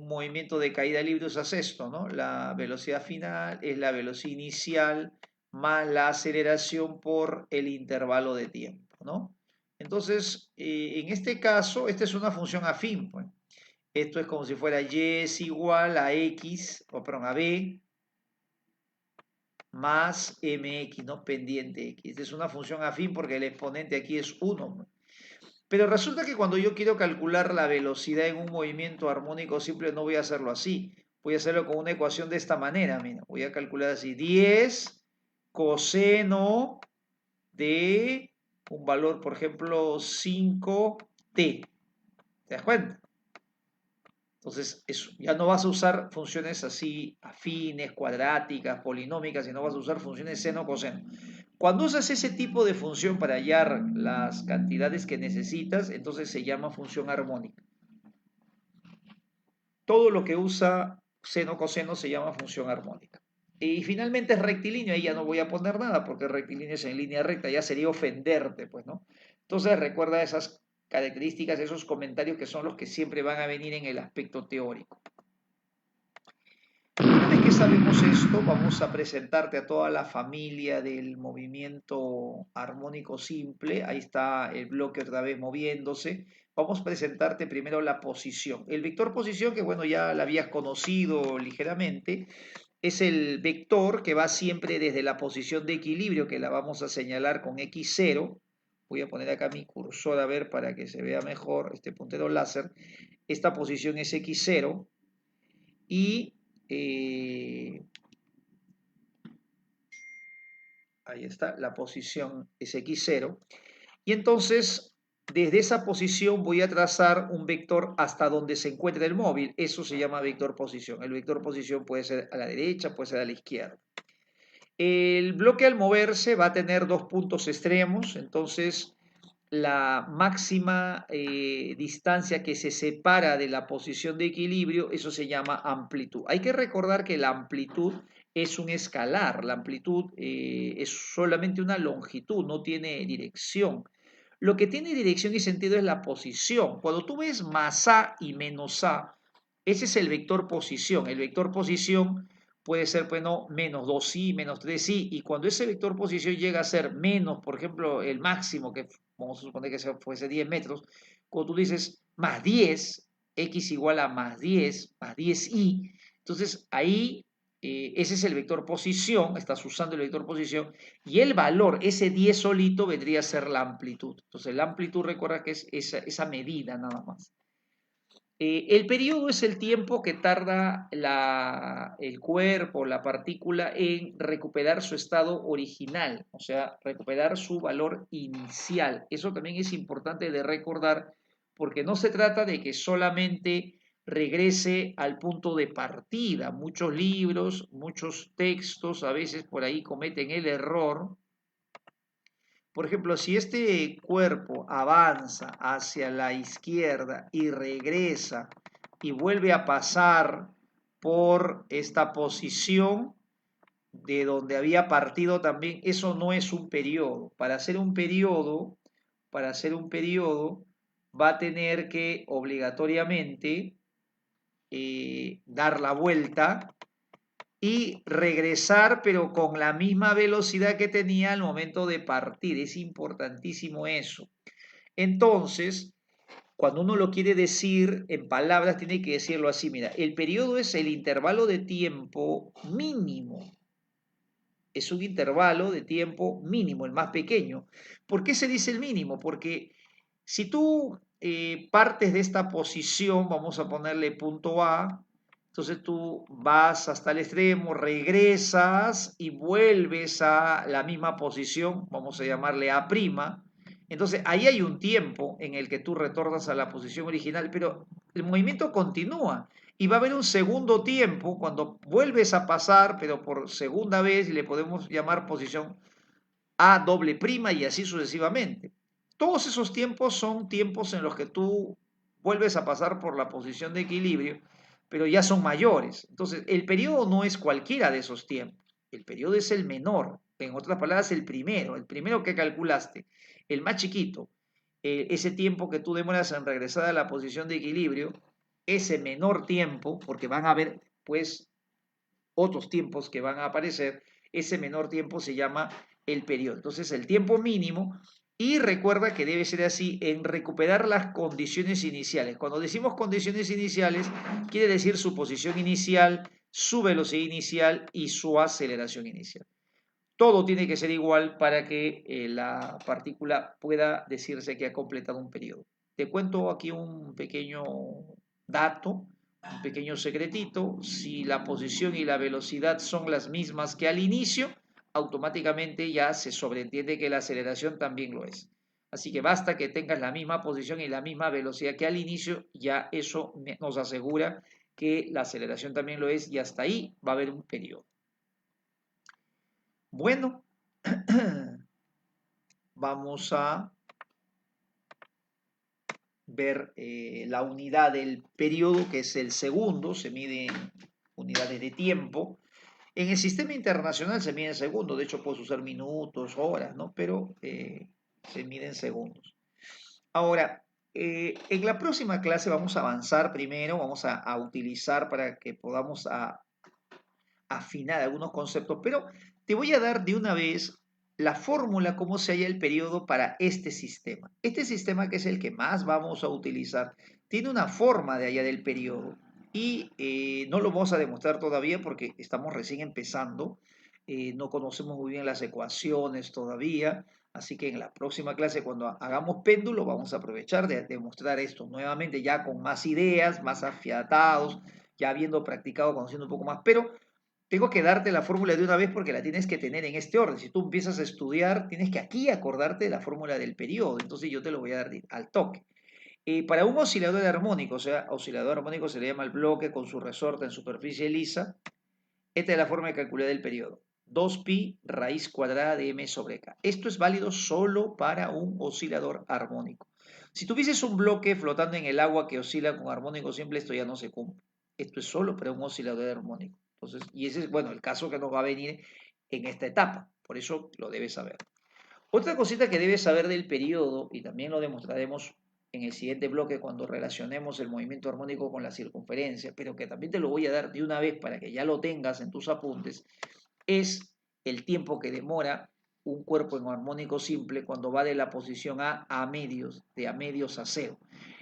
Speaker 1: movimiento de caída libre, usas esto, ¿no? La velocidad final es la velocidad inicial más la aceleración por el intervalo de tiempo, ¿no? Entonces, en este caso, esta es una función afín, pues. Esto es como si fuera y es igual a x, o perdón, a b más mx, ¿no? Pendiente x. Esta es una función afín porque el exponente aquí es 1. Pero resulta que cuando yo quiero calcular la velocidad en un movimiento armónico simple, no voy a hacerlo así. Voy a hacerlo con una ecuación de esta manera, mira. Voy a calcular así, 10 coseno de un valor, por ejemplo, 5t. ¿Te das cuenta? Entonces, eso, ya no vas a usar funciones así afines, cuadráticas, polinómicas, sino vas a usar funciones seno-coseno. Cuando usas ese tipo de función para hallar las cantidades que necesitas, entonces se llama función armónica. Todo lo que usa seno-coseno se llama función armónica. Y finalmente es rectilíneo, ahí ya no voy a poner nada porque rectilíneo es en línea recta, ya sería ofenderte, pues, ¿no? Entonces recuerda esas características, esos comentarios que son los que siempre van a venir en el aspecto teórico. Una vez que sabemos esto, vamos a presentarte a toda la familia del movimiento armónico simple. Ahí está el bloque otra vez moviéndose. Vamos a presentarte primero la posición. El vector posición, que bueno, ya la habías conocido ligeramente, es el vector que va siempre desde la posición de equilibrio, que la vamos a señalar con x0. Voy a poner acá mi cursor a ver para que se vea mejor este puntero láser. Esta posición es x0 y ahí está, la posición es x0. Y entonces, desde esa posición voy a trazar un vector hasta donde se encuentre el móvil. Eso se llama vector posición. El vector posición puede ser a la derecha, puede ser a la izquierda. El bloque al moverse va a tener dos puntos extremos, entonces la máxima distancia que se separa de la posición de equilibrio, eso se llama amplitud. Hay que recordar que la amplitud es un escalar, la amplitud es solamente una longitud, no tiene dirección. Lo que tiene dirección y sentido es la posición. Cuando tú ves más a y menos a, ese es el vector posición. El vector posición puede ser, bueno, menos 2i, menos 3i, y cuando ese vector posición llega a ser menos, por ejemplo, el máximo, que vamos a suponer que fuese 10 metros, cuando tú dices más 10, x igual a más 10i, entonces ahí ese es el vector posición, estás usando el vector posición, y el valor, ese 10 solito, vendría a ser la amplitud. Entonces la amplitud, recuerda que es esa medida nada más. El periodo es el tiempo que tarda el cuerpo, la partícula, en recuperar su estado original, o sea, recuperar su valor inicial. Eso también es importante de recordar porque no se trata de que solamente regrese al punto de partida. Muchos libros, muchos textos a veces por ahí cometen el error. Por ejemplo, si este cuerpo avanza hacia la izquierda y regresa y vuelve a pasar por esta posición de donde había partido también, eso no es un periodo. Para hacer un periodo va a tener que obligatoriamente dar la vuelta y regresar, pero con la misma velocidad que tenía al momento de partir. Es importantísimo eso. Entonces, cuando uno lo quiere decir en palabras, tiene que decirlo así. Mira, el periodo es el intervalo de tiempo mínimo. Es un intervalo de tiempo mínimo, el más pequeño. ¿Por qué se dice el mínimo? Porque si tú partes de esta posición, vamos a ponerle punto A, entonces tú vas hasta el extremo, regresas y vuelves a la misma posición, vamos a llamarle A'. Entonces ahí hay un tiempo en el que tú retornas a la posición original, pero el movimiento continúa. Y va a haber un segundo tiempo cuando vuelves a pasar, pero por segunda vez, y le podemos llamar posición A doble prima y así sucesivamente. Todos esos tiempos son tiempos en los que tú vuelves a pasar por la posición de equilibrio, pero ya son mayores. Entonces, el periodo no es cualquiera de esos tiempos. El periodo es el menor. En otras palabras, el primero que calculaste, el más chiquito. Ese tiempo que tú demoras en regresar a la posición de equilibrio, ese menor tiempo, porque van a haber, pues, otros tiempos que van a aparecer, ese menor tiempo se llama el periodo. Entonces, el tiempo mínimo, y recuerda que debe ser así, en recuperar las condiciones iniciales. Cuando decimos condiciones iniciales, quiere decir su posición inicial, su velocidad inicial y su aceleración inicial. Todo tiene que ser igual para que la partícula pueda decirse que ha completado un periodo. Te cuento aquí un pequeño dato, un pequeño secretito. Si la posición y la velocidad son las mismas que al inicio, automáticamente ya se sobreentiende que la aceleración también lo es. Así que basta que tengas la misma posición y la misma velocidad que al inicio, ya eso nos asegura que la aceleración también lo es y hasta ahí va a haber un periodo. Bueno, vamos a ver la unidad del periodo, que es el segundo, se mide en unidades de tiempo. En el sistema internacional se mide en segundos, de hecho puedes usar minutos, horas, ¿no? Pero se mide en segundos. Ahora, en la próxima clase vamos a avanzar primero, vamos a utilizar para que podamos afinar algunos conceptos, pero te voy a dar de una vez la fórmula, cómo se halla el periodo para este sistema. Este sistema, que es el que más vamos a utilizar, tiene una forma de hallar el periodo y no lo vamos a demostrar todavía porque estamos recién empezando, no conocemos muy bien las ecuaciones todavía, así que en la próxima clase, cuando hagamos péndulo, vamos a aprovechar de demostrar esto nuevamente ya con más ideas, más afiatados, ya habiendo practicado, conociendo un poco más, pero tengo que darte la fórmula de una vez porque la tienes que tener en este orden. Si tú empiezas a estudiar, tienes que aquí acordarte de la fórmula del periodo. Entonces yo te lo voy a dar al toque. Para un oscilador armónico, o sea, oscilador armónico se le llama el bloque con su resorte en superficie lisa. Esta es la forma de calcular el periodo. 2pi raíz cuadrada de m sobre k. Esto es válido solo para un oscilador armónico. Si tuvieses un bloque flotando en el agua que oscila con armónico simple, esto ya no se cumple. Esto es solo para un oscilador armónico. Entonces, y ese es, bueno, el caso que nos va a venir en esta etapa. Por eso lo debes saber. Otra cosita que debes saber del periodo, y también lo demostraremos en el siguiente bloque cuando relacionemos el movimiento armónico con la circunferencia, pero que también te lo voy a dar de una vez para que ya lo tengas en tus apuntes, es el tiempo que demora un cuerpo en armónico simple cuando va de la posición A a medios, de a medios a cero.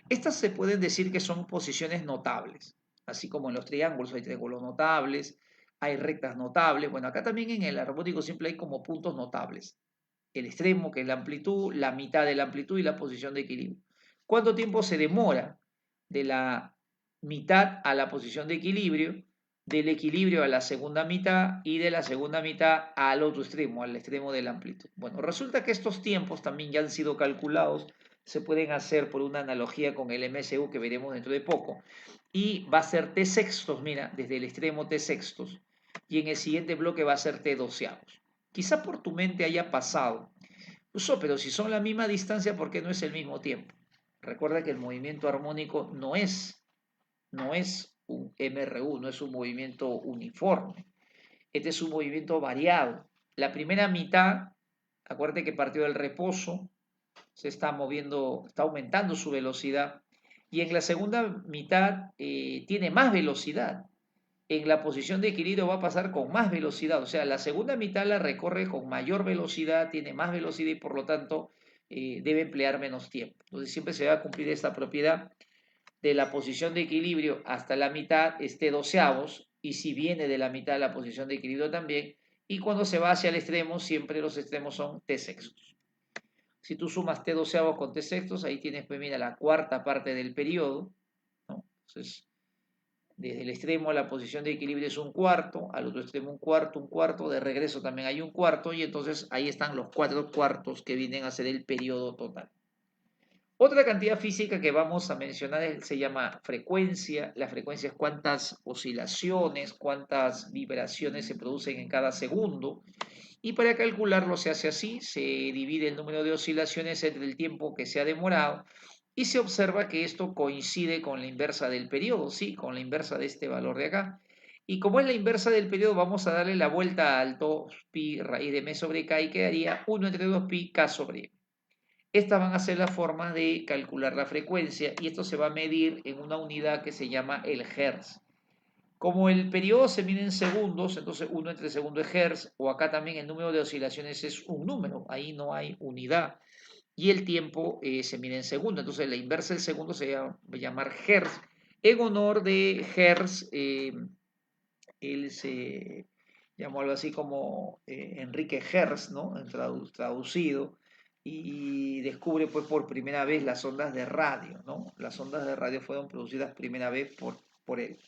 Speaker 1: Estas se pueden decir que son posiciones notables, así como en los triángulos hay triángulos notables, hay rectas notables. Bueno, acá también en el armónico simple hay como puntos notables. El extremo, que es la amplitud, la mitad de la amplitud y la posición de equilibrio. ¿Cuánto tiempo se demora de la mitad a la posición de equilibrio, del equilibrio a la segunda mitad y de la segunda mitad al otro extremo, al extremo de la amplitud? Bueno, resulta que estos tiempos también ya han sido calculados se pueden hacer por una analogía con el MSU que veremos dentro de poco. Y va a ser t sextos, mira, desde el extremo t sextos. Y en el siguiente bloque va a ser t doceavos. Quizá por tu mente haya pasado. Pero si son la misma distancia, ¿por qué no es el mismo tiempo? Recuerda que el movimiento armónico no es un MRU, no es un movimiento uniforme. Este es un movimiento variado. La primera mitad, acuérdate que partió del reposo, se está moviendo, está aumentando su velocidad. Y en la segunda mitad tiene más velocidad. En la posición de equilibrio va a pasar con más velocidad. O sea, la segunda mitad la recorre con mayor velocidad, tiene más velocidad y por lo tanto debe emplear menos tiempo. Entonces siempre se va a cumplir esta propiedad de la posición de equilibrio hasta la mitad esté doceavos, y si viene de la mitad de la posición de equilibrio también, y cuando se va hacia el extremo, siempre los extremos son t sextos. Si tú sumas t doceavos con t sextos, ahí tienes, pues mira, la cuarta parte del periodo, ¿no? Entonces, desde el extremo a la posición de equilibrio es un cuarto, al otro extremo un cuarto, de regreso también hay un cuarto, y entonces ahí están los 4 cuartos que vienen a ser el periodo total. Otra cantidad física que vamos a mencionar se llama frecuencia. La frecuencia es cuántas oscilaciones, cuántas vibraciones se producen en cada segundo. Y para calcularlo se hace así, se divide el número de oscilaciones entre el tiempo que se ha demorado y se observa que esto coincide con la inversa del periodo, sí, con la inversa de este valor de acá. Y como es la inversa del periodo, vamos a darle la vuelta al 2pi raíz de m sobre k y quedaría 1 entre 2pi k sobre m. Estas van a ser las formas de calcular la frecuencia y esto se va a medir en una unidad que se llama el Hertz. Como el periodo se mide en segundos, entonces 1 entre segundo es Hertz, o acá también el número de oscilaciones es un número, ahí no hay unidad. Y el tiempo se mide en segundos, entonces la inversa del segundo se va a llamar Hertz. En honor de Hertz, él se llamó algo así como Enrique Hertz, ¿no? Traducido, y descubre pues por primera vez las ondas de radio, ¿no? Las ondas de radio fueron producidas primera vez por él.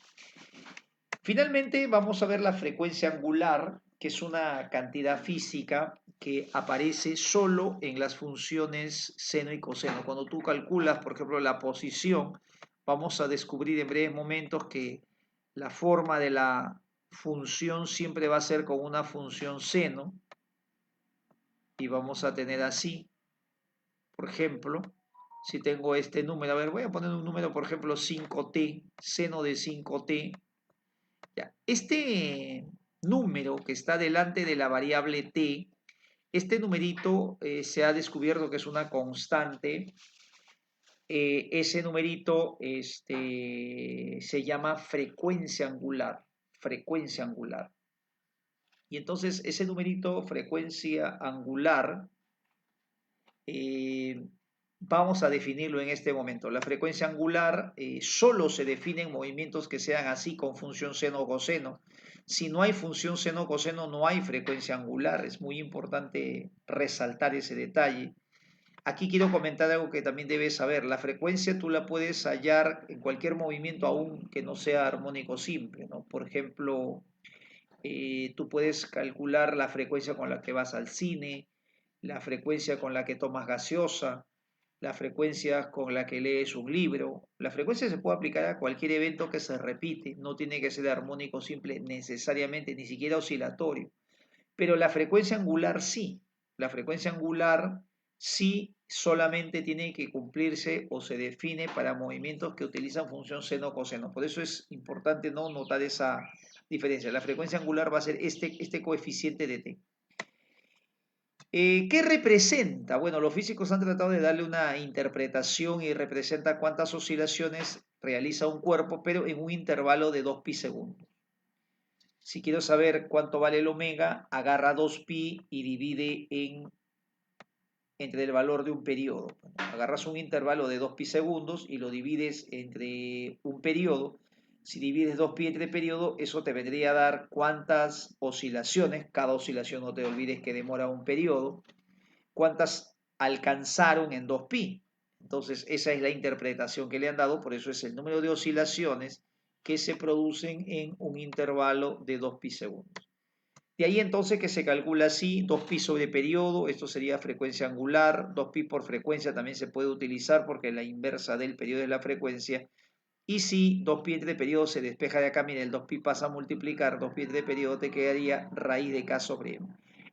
Speaker 1: Finalmente vamos a ver la frecuencia angular, que es una cantidad física que aparece solo en las funciones seno y coseno. Cuando tú calculas, por ejemplo, la posición, vamos a descubrir en breves momentos que la forma de la función siempre va a ser con una función seno, y vamos a tener así, por ejemplo, si tengo este número, a ver, voy a poner un número, por ejemplo, 5t, seno de 5t. Ya. Este número que está delante de la variable t, este numerito se ha descubierto que es una constante. Ese numerito se llama frecuencia angular. Frecuencia angular. Y entonces ese numerito, frecuencia angular, vamos a definirlo en este momento. La frecuencia angular solo se define en movimientos que sean así con función seno o coseno. Si no hay función seno o coseno, no hay frecuencia angular. Es muy importante resaltar ese detalle. Aquí quiero comentar algo que también debes saber. La frecuencia tú la puedes hallar en cualquier movimiento, aún que no sea armónico simple, ¿no? Por ejemplo, tú puedes calcular la frecuencia con la que vas al cine, la frecuencia con la que tomas gaseosa, la frecuencia con la que lees un libro. La frecuencia se puede aplicar a cualquier evento que se repite, no tiene que ser armónico simple necesariamente, ni siquiera oscilatorio. Pero la frecuencia angular sí. La frecuencia angular sí solamente tiene que cumplirse o se define para movimientos que utilizan función seno o coseno. Por eso es importante no notar esa diferencia. La frecuencia angular va a ser este coeficiente de t. ¿Qué representa? Bueno, los físicos han tratado de darle una interpretación y representa cuántas oscilaciones realiza un cuerpo, pero en un intervalo de 2pi segundos. Si quiero saber cuánto vale el omega, agarra 2pi y divide entre el valor de un periodo. Agarras un intervalo de 2pi segundos y lo divides entre un periodo. Si divides 2pi entre periodo, eso te vendría a dar cuántas oscilaciones, cada oscilación no te olvides que demora un periodo, cuántas alcanzaron en 2pi. Entonces esa es la interpretación que le han dado, por eso es el número de oscilaciones que se producen en un intervalo de 2pi segundos. De ahí entonces que se calcula así, 2pi sobre periodo, esto sería frecuencia angular, 2pi por frecuencia también se puede utilizar porque la inversa del periodo es la frecuencia. Y si 2pi entre periodo se despeja de acá, mira, el 2pi pasa a multiplicar, 2pi entre periodo te quedaría raíz de k sobre m.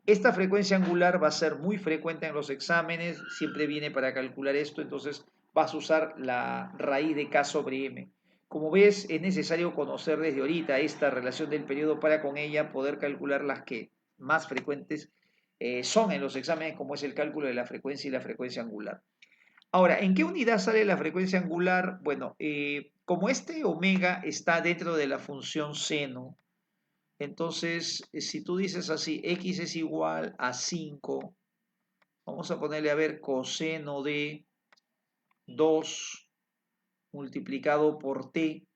Speaker 1: Esta frecuencia angular va a ser muy frecuente en los exámenes, siempre viene para calcular esto, entonces vas a usar la raíz de k sobre m. Como ves, es necesario conocer desde ahorita esta relación del periodo para con ella poder calcular las que más frecuentes son en los exámenes, como es el cálculo de la frecuencia y la frecuencia angular. Ahora, ¿en qué unidad sale la frecuencia angular? Bueno, como este omega está dentro de la función seno, entonces si tú dices así, x es igual a 5, vamos a ponerle a ver coseno de 2 multiplicado por t.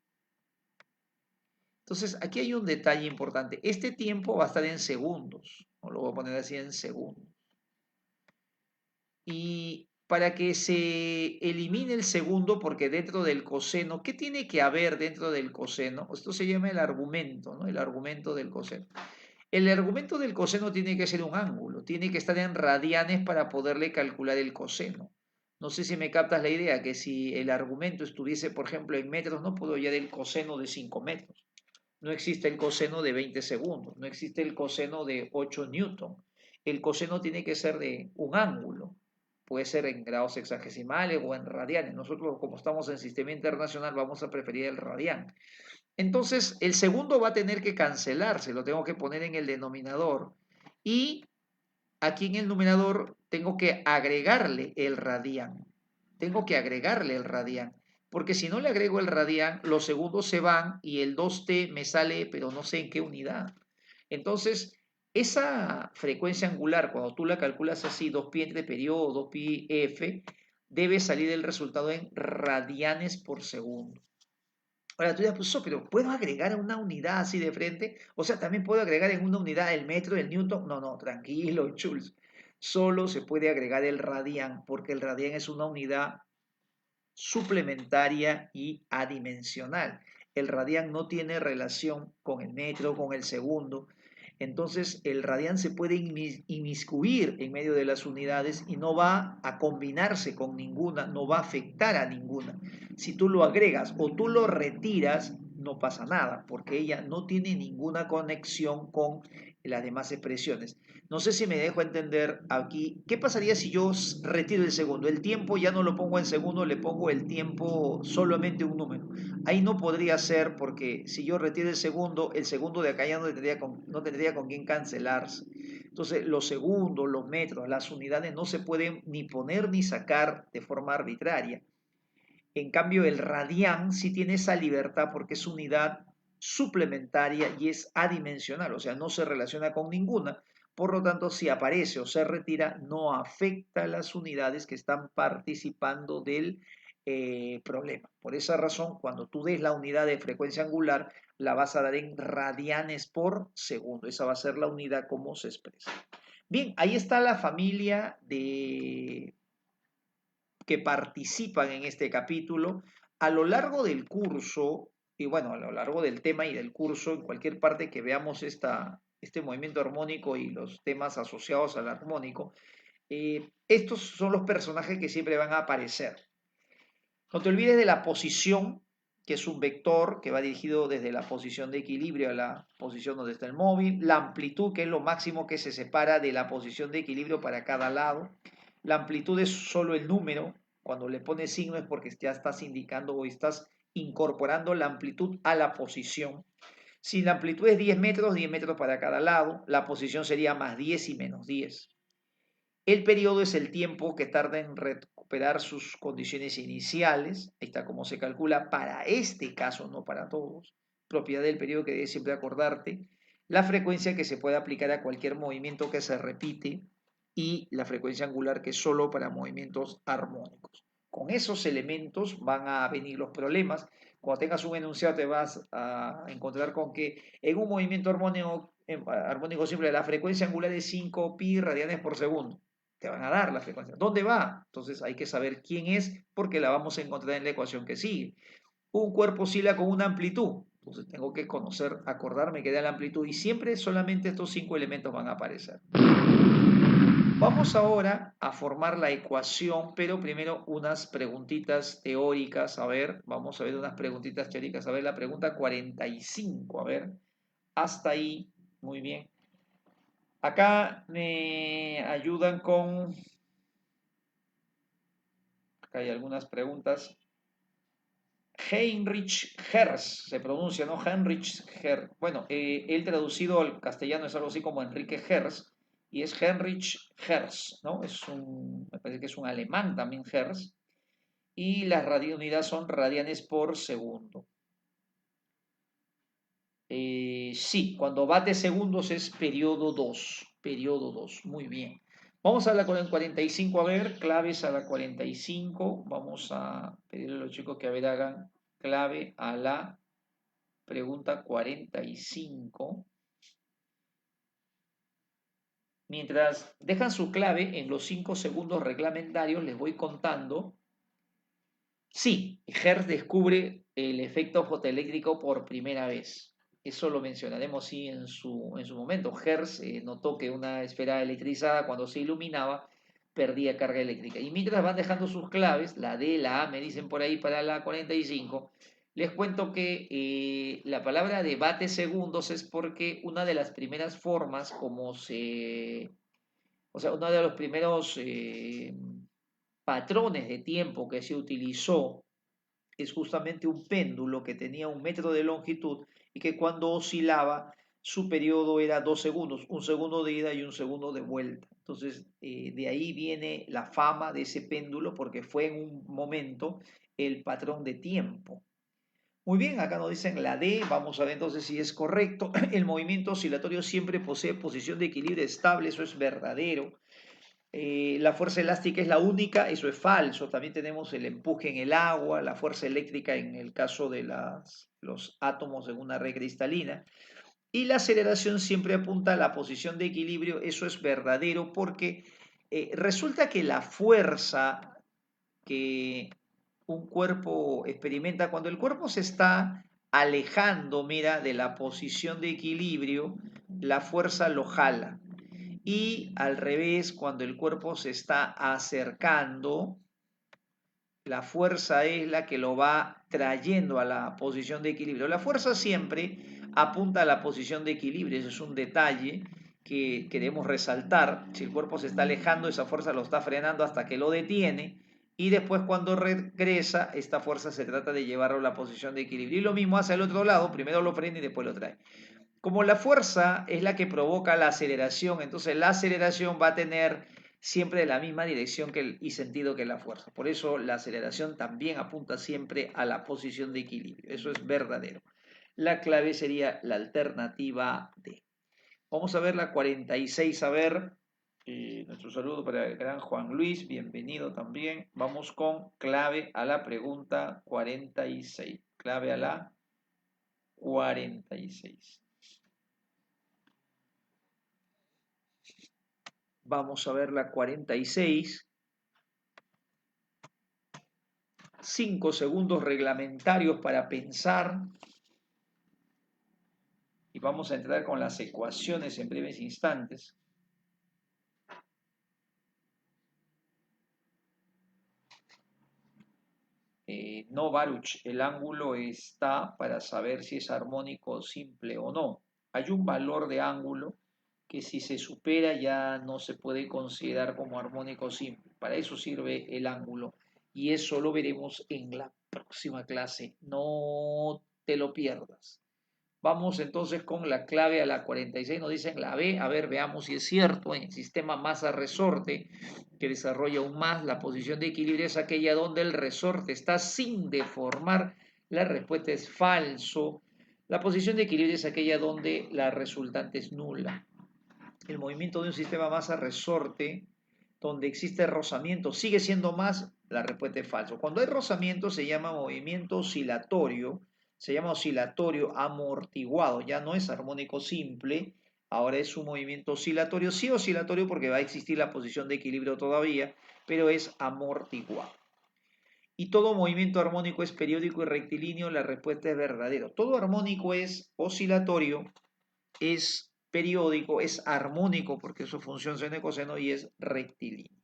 Speaker 1: Entonces, aquí hay un detalle importante. Este tiempo va a estar en segundos, ¿no? Lo voy a poner así en segundos. Y para que se elimine el segundo, porque dentro del coseno, ¿qué tiene que haber dentro del coseno? Esto se llama el argumento, ¿no? El argumento del coseno. El argumento del coseno tiene que ser un ángulo, tiene que estar en radianes para poderle calcular el coseno. No sé si me captas la idea, que si el argumento estuviese, por ejemplo, en metros, no puedo hallar el coseno de 5 metros. No existe el coseno de 20 segundos, no existe el coseno de 8 newton. El coseno tiene que ser de un ángulo, puede ser en grados sexagesimales o en radianes. Nosotros, como estamos en sistema internacional, vamos a preferir el radián. Entonces, el segundo va a tener que cancelarse, lo tengo que poner en el denominador. Y aquí en el numerador tengo que agregarle el radián. Tengo que agregarle el radián. Porque si no le agrego el radián, los segundos se van y el 2t me sale, pero no sé en qué unidad. Entonces, esa frecuencia angular, cuando tú la calculas así, 2pi entre periodo, 2pi f, debe salir el resultado en radianes por segundo. Ahora tú dirás, pues, pero ¿puedo agregar una unidad así de frente? O sea, también puedo agregar en una unidad el metro, el newton. No, no, tranquilo, Jules. Solo se puede agregar el radián, porque el radián es una unidad suplementaria y adimensional. El radián no tiene relación con el metro, con el segundo. Entonces el radián se puede inmiscuir en medio de las unidades y no va a combinarse con ninguna, no va a afectar a ninguna. Si tú lo agregas o tú lo retiras, no pasa nada, porque ella no tiene ninguna conexión con las demás expresiones. No sé si me dejo entender aquí. ¿Qué pasaría si yo retiro el segundo? El tiempo ya no lo pongo en segundo, le pongo el tiempo solamente un número. Ahí no podría ser porque si yo retiro el segundo de acá ya no tendría con quién cancelarse. Entonces, los segundos, los metros, las unidades no se pueden ni poner ni sacar de forma arbitraria. En cambio, el radián sí tiene esa libertad porque es unidad suplementaria y es adimensional, o sea, no se relaciona con ninguna. Por lo tanto, si aparece o se retira, no afecta a las unidades que están participando del problema. Por esa razón, cuando tú des la unidad de frecuencia angular, la vas a dar en radianes por segundo. Esa va a ser la unidad como se expresa. Bien, ahí está la familia de que participan en este capítulo. A lo largo del curso, y bueno, a lo largo del tema y del curso, en cualquier parte que veamos este movimiento armónico y los temas asociados al armónico, estos son los personajes que siempre van a aparecer. No te olvides de la posición, que es un vector que va dirigido desde la posición de equilibrio a la posición donde está el móvil, la amplitud, que es lo máximo que se separa de la posición de equilibrio para cada lado. La amplitud es solo el número, cuando le pones signo es porque ya estás indicando o estás incorporando la amplitud a la posición. Si la amplitud es 10 metros para cada lado, la posición sería más 10 y menos 10. El periodo es el tiempo que tarda en recuperar sus condiciones iniciales. Ahí está cómo se calcula para este caso, no para todos. Propiedad del periodo que debes siempre acordarte. La frecuencia que se puede aplicar a cualquier movimiento que se repite y la frecuencia angular que es solo para movimientos armónicos. Con esos elementos van a venir los problemas. Cuando tengas un enunciado te vas a encontrar con que en un movimiento armónico simple la frecuencia angular es 5pi radianes por segundo. Te van a dar la frecuencia. ¿Dónde va? Entonces hay que saber quién es porque la vamos a encontrar en la ecuación que sigue. Un cuerpo oscila con una amplitud. Entonces tengo que conocer, acordarme que da la amplitud y siempre solamente estos 5 elementos van a aparecer. Vamos ahora a formar la ecuación, pero primero unas preguntitas teóricas. A ver, vamos a ver unas preguntitas teóricas. A ver, la pregunta 45. A ver, hasta ahí, muy bien. Acá me ayudan con... Acá hay algunas preguntas. Heinrich Hertz, se pronuncia, ¿no? Heinrich Hertz. Bueno, él traducido al castellano es algo así como Enrique Hertz, y es Heinrich Hertz, ¿no? Me parece que es un alemán también Hertz, y las unidades son radianes por segundo. Sí, cuando bate segundos es periodo 2, muy bien. Vamos a la 45, a ver, claves a la 45. Vamos a pedirle a los chicos que a ver hagan clave a la pregunta 45. Mientras dejan su clave en los 5 segundos reglamentarios, les voy contando. Sí, Hertz descubre el efecto fotoeléctrico por primera vez. Eso lo mencionaremos sí en su momento. Hertz notó que una esfera electrizada cuando se iluminaba perdía carga eléctrica. Y mientras van dejando sus claves, la D, la A, me dicen por ahí para la 45, les cuento que la palabra de vate segundos es porque una de las primeras formas o sea, uno de los primeros patrones de tiempo que se utilizó es justamente un péndulo que tenía 1 metro de longitud y que cuando oscilaba su periodo era 2 segundos, 1 segundo de ida y 1 segundo de vuelta. Entonces, de ahí viene la fama de ese péndulo porque fue en un momento el patrón de tiempo. Muy bien, acá nos dicen la D, vamos a ver entonces si es correcto. El movimiento oscilatorio siempre posee posición de equilibrio estable, eso es verdadero. La fuerza elástica es la única, eso es falso. También tenemos el empuje en el agua, la fuerza eléctrica en el caso de los átomos en una red cristalina. Y la aceleración siempre apunta a la posición de equilibrio, eso es verdadero porque resulta que la fuerza que un cuerpo experimenta, cuando el cuerpo se está alejando, mira, de la posición de equilibrio, la fuerza lo jala. Y al revés, cuando el cuerpo se está acercando, la fuerza es la que lo va trayendo a la posición de equilibrio. La fuerza siempre apunta a la posición de equilibrio, ese es un detalle que queremos resaltar. Si el cuerpo se está alejando, esa fuerza lo está frenando hasta que lo detiene y después cuando regresa, esta fuerza se trata de llevarlo a la posición de equilibrio. Y lo mismo hacia el otro lado, primero lo frena y después lo trae. Como la fuerza es la que provoca la aceleración, entonces la aceleración va a tener siempre la misma dirección y sentido que la fuerza. Por eso la aceleración también apunta siempre a la posición de equilibrio. Eso es verdadero. La clave sería la alternativa D. Vamos a ver la 46, a ver. Nuestro saludo para el gran Juan Luis, bienvenido también. Vamos con clave a la pregunta 46. Clave a la 46. Vamos a ver la 46. 5 segundos reglamentarios para pensar. Y vamos a entrar con las ecuaciones en breves instantes. No, Baruch, el ángulo está para saber si es armónico simple o no. Hay un valor de ángulo que si se supera ya no se puede considerar como armónico simple. Para eso sirve el ángulo. Y eso lo veremos en la próxima clase. No te lo pierdas. Vamos entonces con la clave a la 46, nos dicen la B, a ver, veamos si es cierto, en el sistema masa-resorte, que desarrolla aún más, la posición de equilibrio es aquella donde el resorte está sin deformar, la respuesta es falso, la posición de equilibrio es aquella donde la resultante es nula. El movimiento de un sistema masa-resorte, donde existe rozamiento, sigue siendo más, la respuesta es falso. Cuando hay rozamiento se llama movimiento oscilatorio, se llama oscilatorio amortiguado, ya no es armónico simple, ahora es un movimiento oscilatorio, sí oscilatorio porque va a existir la posición de equilibrio todavía, pero es amortiguado. y todo movimiento armónico es periódico y rectilíneo, la respuesta es verdadero. Todo armónico es oscilatorio, es periódico, es armónico porque su función seno y coseno y es rectilíneo.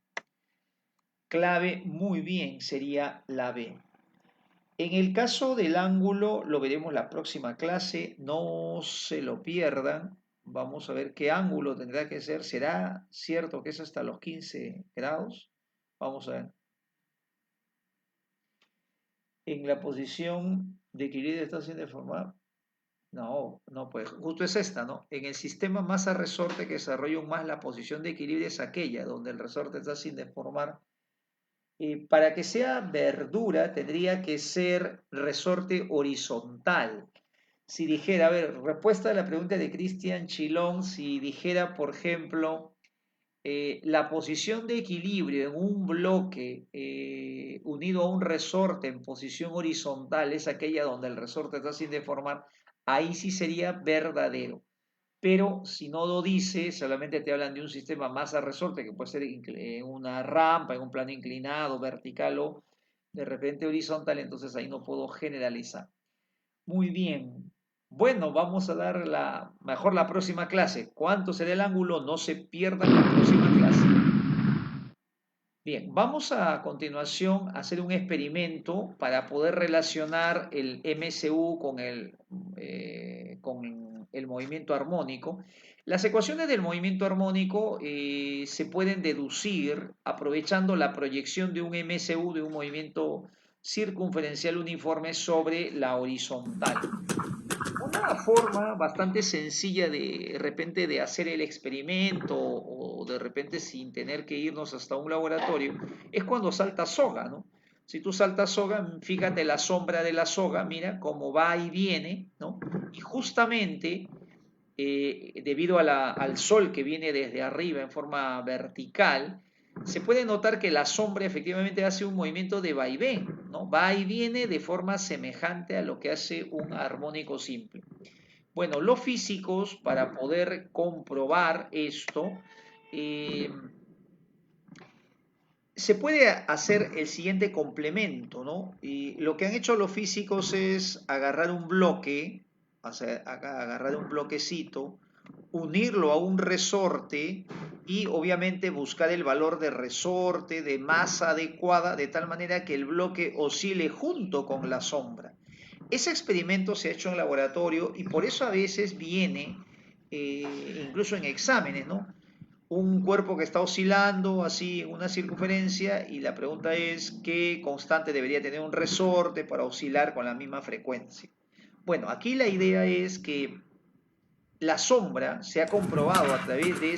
Speaker 1: Clave, muy bien, sería la B. En el caso del ángulo, lo veremos la próxima clase, no se lo pierdan. Vamos a ver qué ángulo tendrá que ser. ¿Será cierto que es hasta los 15 grados? Vamos a ver. En la posición de equilibrio está sin deformar. No, no, pues justo es esta, ¿no? En el sistema masa-resorte que desarrolla un más, la posición de equilibrio es aquella, donde el resorte está sin deformar. Para que sea verdura, tendría que ser resorte horizontal. Si dijera, a ver, respuesta a la pregunta de Cristian Chilón, si dijera, por ejemplo, la posición de equilibrio en un bloque unido a un resorte en posición horizontal es aquella donde el resorte está sin deformar, ahí sí sería verdadero. Pero si no lo dice, solamente te hablan de un sistema masa resorte que puede ser en una rampa, en un plano inclinado, vertical o de repente horizontal, entonces ahí no puedo generalizar. Muy bien. Bueno, vamos a dar mejor la próxima clase. ¿Cuánto será el ángulo? No se pierdan la próxima clase. Bien, vamos a continuación a hacer un experimento para poder relacionar el MSU con el movimiento armónico. Las ecuaciones del movimiento armónico se pueden deducir aprovechando la proyección de un MSU, de un movimiento circunferencial uniforme sobre la horizontal. Una forma bastante sencilla de repente de hacer el experimento o de repente sin tener que irnos hasta un laboratorio es cuando saltas soga, ¿no? Si tú saltas soga, fíjate la sombra de la soga, mira cómo va y viene, ¿no? Y justamente debido al sol que viene desde arriba en forma vertical, se puede notar que la sombra efectivamente hace un movimiento de vaivén, ¿no? Va y viene de forma semejante a lo que hace un armónico simple. Bueno, los físicos, para poder comprobar esto, eh, se puede hacer el siguiente complemento, ¿no? Y lo que han hecho los físicos es agarrar un bloque, o sea, agarrar un bloquecito, unirlo a un resorte y obviamente buscar el valor de resorte, de masa adecuada, de tal manera que el bloque oscile junto con la sombra. Ese experimento se ha hecho en laboratorio y por eso a veces viene, incluso en exámenes, ¿no? Un cuerpo que está oscilando así en una circunferencia y la pregunta es qué constante debería tener un resorte para oscilar con la misma frecuencia. Bueno, aquí la idea es que la sombra se ha comprobado a través de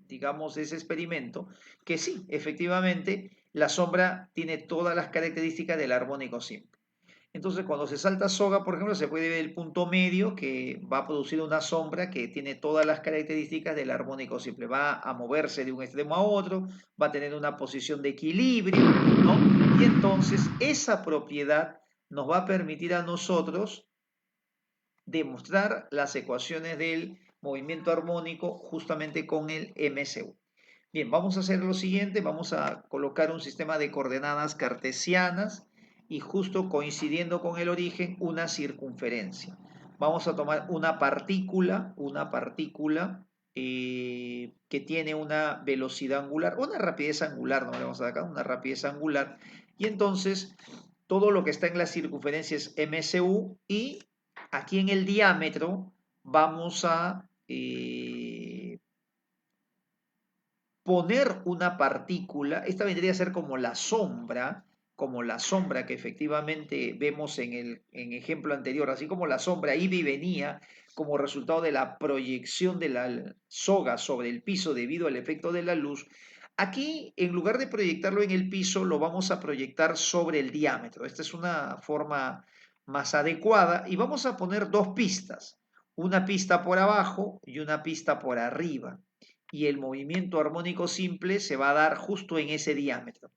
Speaker 1: digamos, de ese experimento, que sí, efectivamente, la sombra tiene todas las características del armónico simple. Entonces, cuando se salta soga, por ejemplo, se puede ver el punto medio que va a producir una sombra que tiene todas las características del armónico simple. Va a moverse de un extremo a otro, va a tener una posición de equilibrio, ¿no? Y entonces esa propiedad nos va a permitir a nosotros demostrar las ecuaciones del movimiento armónico justamente con el MSU. Bien, vamos a hacer lo siguiente, vamos a colocar un sistema de coordenadas cartesianas y justo coincidiendo con el origen, una circunferencia. Vamos a tomar una partícula que tiene una velocidad angular, una rapidez angular, no le vamos a dar acá, una rapidez angular, y entonces todo lo que está en la circunferencia es MSU y aquí en el diámetro vamos a poner una partícula, esta vendría a ser como la sombra que efectivamente vemos en el ejemplo anterior, así como la sombra iba y venía como resultado de la proyección de la soga sobre el piso debido al efecto de la luz. Aquí, en lugar de proyectarlo en el piso, lo vamos a proyectar sobre el diámetro. Esta es una forma más adecuada y vamos a poner dos pistas, una pista por abajo y una pista por arriba. Y el movimiento armónico simple se va a dar justo en ese diámetro.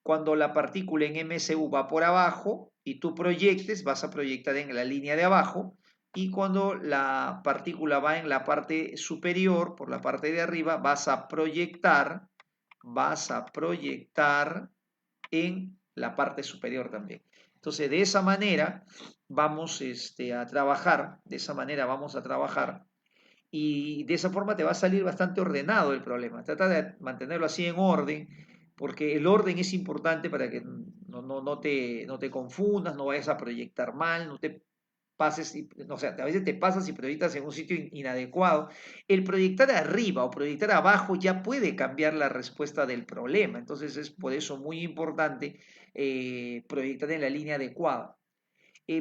Speaker 1: Cuando la partícula en MSU va por abajo y tú proyectes, vas a proyectar en la línea de abajo, y cuando la partícula va en la parte superior, por la parte de arriba, vas a proyectar en la parte superior también. Entonces, de esa manera vamos a trabajar, de esa manera vamos a trabajar y de esa forma te va a salir bastante ordenado el problema. Trata de mantenerlo así en orden, porque el orden es importante para que no te confundas, no vayas a proyectar mal, no te pases, o sea, a veces te pasas y proyectas en un sitio inadecuado. El proyectar arriba o proyectar abajo ya puede cambiar la respuesta del problema. Entonces es por eso muy importante proyectar en la línea adecuada.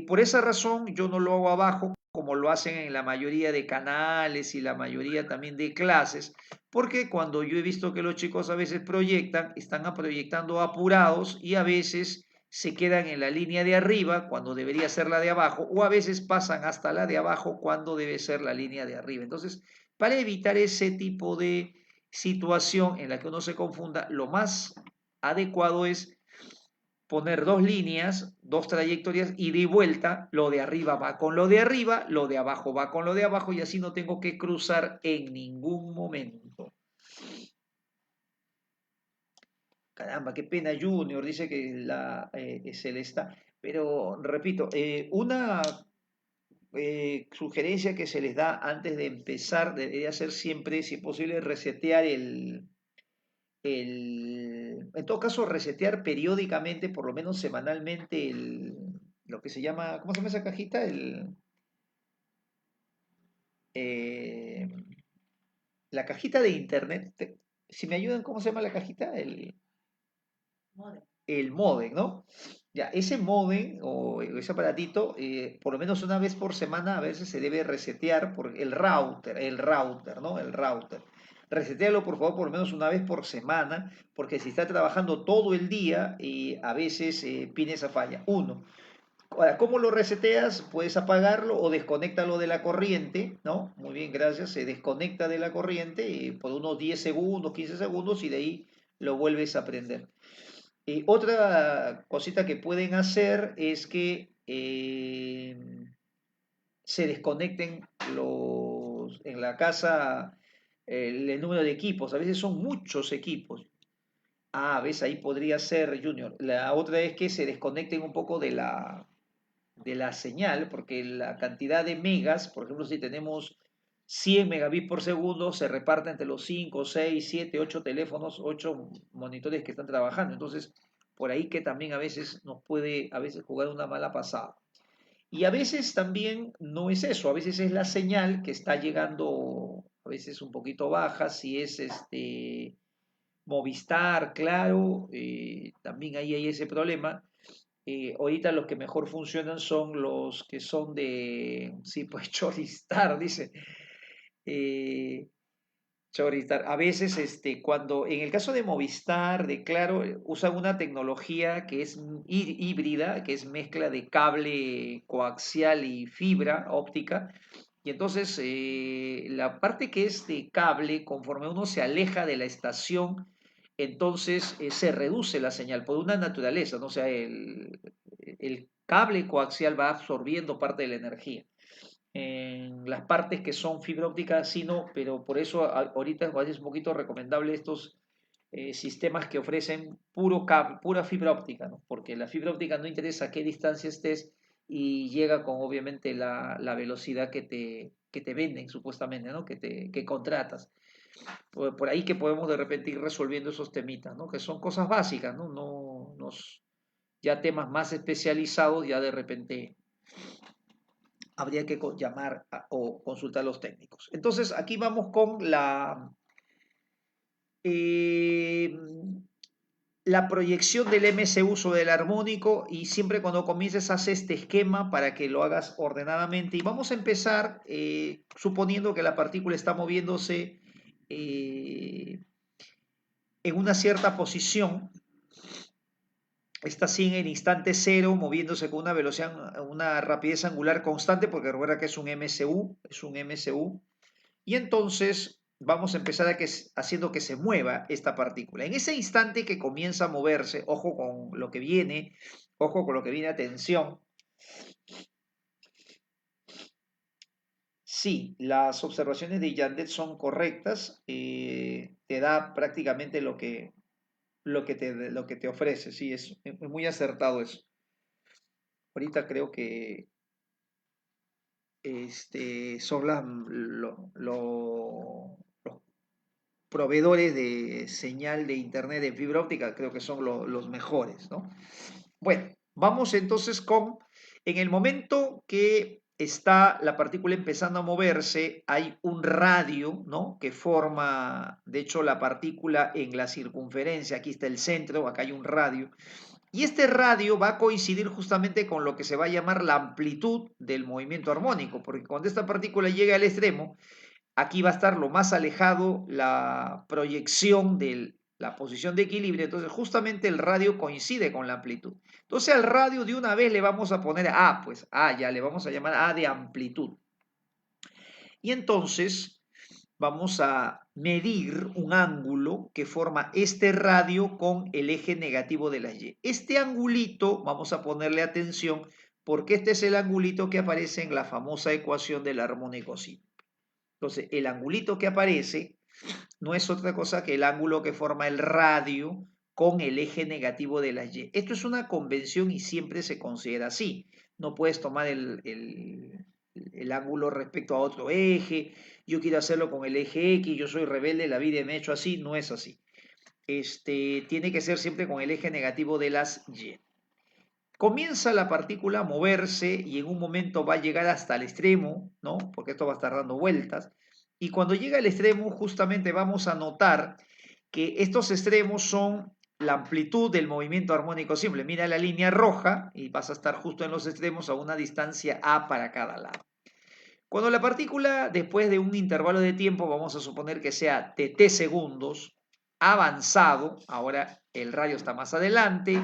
Speaker 1: Por esa razón yo no lo hago abajo como lo hacen en la mayoría de canales y la mayoría también de clases, porque cuando yo he visto que los chicos a veces proyectan, están proyectando apurados y a veces se quedan en la línea de arriba cuando debería ser la de abajo, o a veces pasan hasta la de abajo cuando debe ser la línea de arriba. Entonces, para evitar ese tipo de situación en la que uno se confunda, lo más adecuado es poner dos líneas, dos trayectorias y de vuelta lo de arriba va con lo de arriba, lo de abajo va con lo de abajo y así no tengo que cruzar en ningún momento. Caramba, qué pena Junior, dice que se le está. Pero repito, una sugerencia que se les da antes de empezar debería ser siempre, si es posible, resetear en todo caso, resetear periódicamente, por lo menos semanalmente, lo que se llama, ¿cómo se llama esa cajita? Eh, la cajita de internet. Si me ayudan, ¿cómo se llama la cajita? El modem, ¿no? Ya, ese modem o ese aparatito, por lo menos una vez por semana, a veces se debe resetear por el router, ¿no? El router. Resetealo, por favor, por lo menos una vez por semana, porque si está trabajando todo el día, a veces tiene esa falla. Uno. Ahora, ¿cómo lo reseteas? Puedes apagarlo o desconéctalo de la corriente, ¿no? Muy bien, gracias. Se desconecta de la corriente por unos 10 segundos, 15 segundos y de ahí lo vuelves a prender. Otra cosita que pueden hacer es que se desconecten en la casa el número de equipos. A veces son muchos equipos. Ah, ves, ahí podría ser Junior. La otra es que se desconecten un poco de la señal, porque la cantidad de megas, por ejemplo, si tenemos 100 megabits por segundo, se reparte entre los 5, 6, 7, 8 teléfonos, 8 monitores que están trabajando. Entonces, por ahí que también a veces nos puede a veces jugar una mala pasada. Y a veces también no es eso, a veces es la señal que está llegando a veces un poquito baja, si es Movistar, claro, también ahí hay ese problema. Ahorita los que mejor funcionan son los que son sí, pues Choristar, dice. Eh, Choristar. A veces, cuando, en el caso de Movistar, de Claro, usan una tecnología que es híbrida, que es mezcla de cable coaxial y fibra óptica. Y entonces, la parte que es de cable, conforme uno se aleja de la estación, entonces se reduce la señal por una naturaleza, ¿no? O sea, el cable coaxial va absorbiendo parte de la energía. En las partes que son fibra óptica, sí no, pero por eso ahorita es un poquito recomendable estos sistemas que ofrecen puro cable, pura fibra óptica, ¿no? Porque la fibra óptica no interesa a qué distancia estés y llega con obviamente la velocidad que te venden supuestamente, ¿no? Que contratas. Por ahí que podemos de repente ir resolviendo esos temitas, ¿no? Que son cosas básicas, ¿no? Ya temas más especializados, ya de repente habría que llamar o consultar a los técnicos. Entonces, aquí vamos con eh, la proyección del MCU sobre el armónico y siempre cuando comiences hace este esquema para que lo hagas ordenadamente. Y vamos a empezar suponiendo que la partícula está moviéndose en una cierta posición. Está así en el instante cero, moviéndose con una velocidad, una rapidez angular constante, porque recuerda que es un MCU. Y entonces vamos a empezar haciendo que se mueva esta partícula. En ese instante que comienza a moverse, ojo con lo que viene, ojo con lo que viene, atención. Sí, las observaciones de Yandet son correctas, te da prácticamente lo que te ofrece, sí, es muy acertado eso. Ahorita creo que son los proveedores de señal de internet de fibra óptica, creo que son los mejores, ¿no? Bueno, vamos entonces en el momento que está la partícula empezando a moverse, hay un radio, ¿no? Que forma, de hecho, la partícula en la circunferencia, aquí está el centro, acá hay un radio, y este radio va a coincidir justamente con lo que se va a llamar la amplitud del movimiento armónico, porque cuando esta partícula llega al extremo, aquí va a estar lo más alejado la proyección de la posición de equilibrio, entonces justamente el radio coincide con la amplitud. Entonces al radio de una vez le vamos a poner A, pues A, ya le vamos a llamar A de amplitud. Y entonces vamos a medir un ángulo que forma este radio con el eje negativo de la Y. Este angulito, vamos a ponerle atención, porque este es el angulito que aparece en la famosa ecuación del armónico simple. Entonces, el angulito que aparece no es otra cosa que el ángulo que forma el radio con el eje negativo de la Y. Esto es una convención y siempre se considera así. No puedes tomar el ángulo respecto a otro eje. Yo quiero hacerlo con el eje X, yo soy rebelde, la vida me he hecho así. No es así. Tiene que ser siempre con el eje negativo de las Y. Comienza la partícula a moverse y en un momento va a llegar hasta el extremo, ¿no? Porque esto va a estar dando vueltas. Y cuando llega al extremo, justamente vamos a notar que estos extremos son la amplitud del movimiento armónico simple. Mira la línea roja y vas a estar justo en los extremos a una distancia A para cada lado. Cuando la partícula, después de un intervalo de tiempo, vamos a suponer que sea de t segundos, ha avanzado, ahora el radio está más adelante,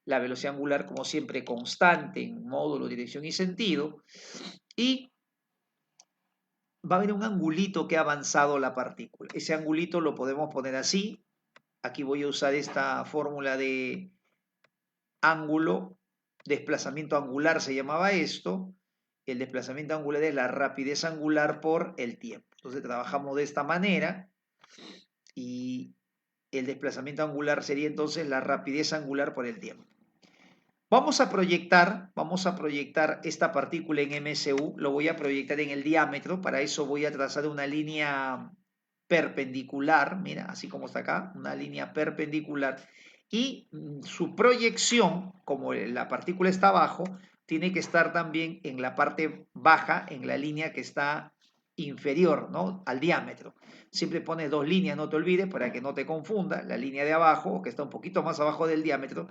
Speaker 1: la velocidad angular como siempre constante en módulo, dirección y sentido, y va a haber un angulito que ha avanzado la partícula. Ese angulito lo podemos poner así, aquí voy a usar esta fórmula de ángulo, desplazamiento angular se llamaba esto, el desplazamiento angular es la rapidez angular por el tiempo. Entonces trabajamos de esta manera y el desplazamiento angular sería entonces la rapidez angular por el tiempo. Vamos a proyectar esta partícula en MSU, lo voy a proyectar en el diámetro, para eso voy a trazar una línea perpendicular, mira, así como está acá, una línea perpendicular, y su proyección, como la partícula está abajo, tiene que estar también en la parte baja, en la línea que está inferior, ¿no? Al diámetro. Siempre pones dos líneas, no te olvides, para que no te confunda, la línea de abajo, que está un poquito más abajo del diámetro,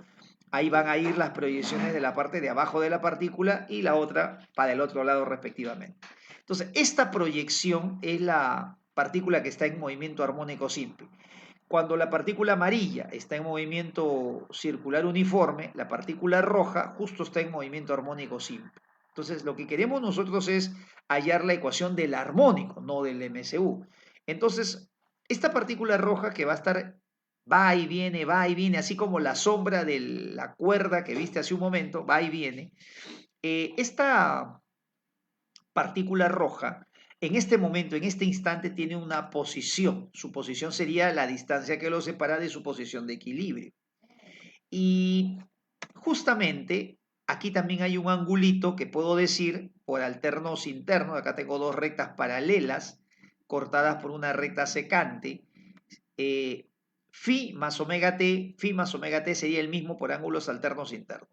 Speaker 1: ahí van a ir las proyecciones de la parte de abajo de la partícula y la otra para el otro lado respectivamente. Entonces, esta proyección es la partícula que está en movimiento armónico simple. Cuando la partícula amarilla está en movimiento circular uniforme, la partícula roja justo está en movimiento armónico simple. Entonces, lo que queremos nosotros es hallar la ecuación del armónico, no del MSU. Entonces, esta partícula roja que va a estar va y viene, así como la sombra de la cuerda que viste hace un momento, va y viene. Esta partícula roja, en este momento, en este instante, tiene una posición. Su posición sería la distancia que lo separa de su posición de equilibrio. Y justamente aquí también hay un angulito que puedo decir por alternos internos. Acá tengo dos rectas paralelas cortadas por una recta secante. Phi más omega t sería el mismo por ángulos alternos internos.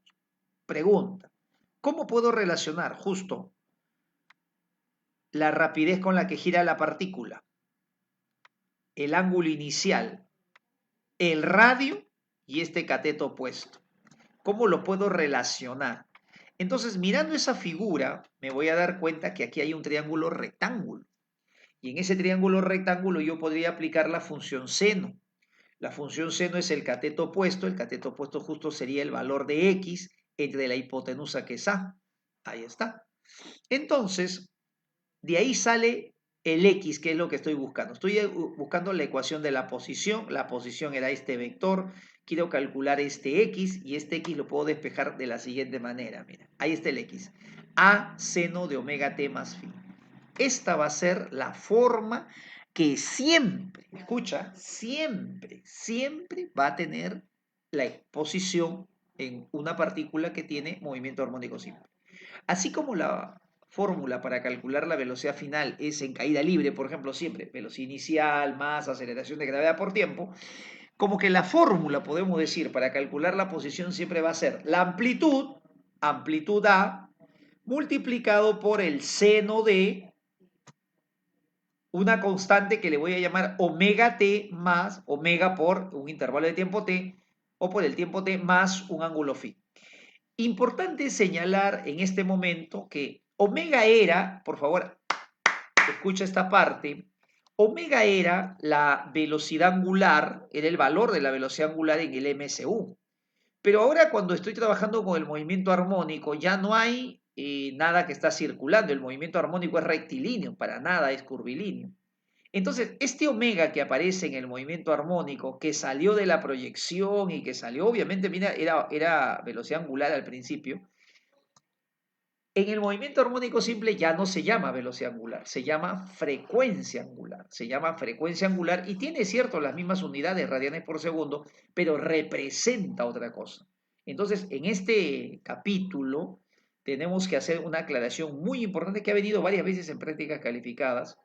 Speaker 1: Pregunta, ¿cómo puedo relacionar justo la rapidez con la que gira la partícula, el ángulo inicial, el radio y este cateto opuesto? ¿Cómo lo puedo relacionar? Entonces, mirando esa figura, me voy a dar cuenta que aquí hay un triángulo rectángulo. Y en ese triángulo rectángulo yo podría aplicar la función seno. La función seno es el cateto opuesto justo sería el valor de x entre la hipotenusa que es A. Ahí está. Entonces, de ahí sale el x, que es lo que estoy buscando. Estoy buscando la ecuación de la posición era este vector, quiero calcular este x y este x lo puedo despejar de la siguiente manera. Mira, ahí está el x. A seno de omega t más phi. Esta va a ser la forma que siempre, escucha, siempre va a tener la exposición en una partícula que tiene movimiento armónico simple. Así como la fórmula para calcular la velocidad final es en caída libre, por ejemplo, siempre velocidad inicial más aceleración de gravedad por tiempo, como que la fórmula, podemos decir, para calcular la posición siempre va a ser la amplitud, amplitud A, multiplicado por el seno de una constante que le voy a llamar omega t más omega por un intervalo de tiempo t o por el tiempo t más un ángulo phi. Importante señalar en este momento que omega era, por favor, escucha esta parte, omega era la velocidad angular, era el valor de la velocidad angular en el MSU. Pero ahora cuando estoy trabajando con el movimiento armónico ya no hay nada que está circulando, el movimiento armónico es rectilíneo, para nada es curvilíneo. Entonces, este omega que aparece en el movimiento armónico, que salió de la proyección y que salió, obviamente, mira, era velocidad angular al principio, en el movimiento armónico simple ya no se llama velocidad angular, se llama frecuencia angular. Se llama frecuencia angular y tiene, cierto, las mismas unidades radianes por segundo, pero representa otra cosa. Entonces, en este capítulo tenemos que hacer una aclaración muy importante que ha venido varias veces en prácticas calificadas.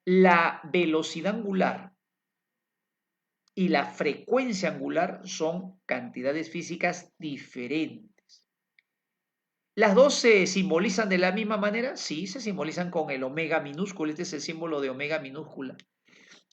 Speaker 1: La velocidad angular y la frecuencia angular son cantidades físicas diferentes. ¿Las dos se simbolizan de la misma manera? Sí, se simbolizan con el omega minúsculo. Este es el símbolo de omega minúscula.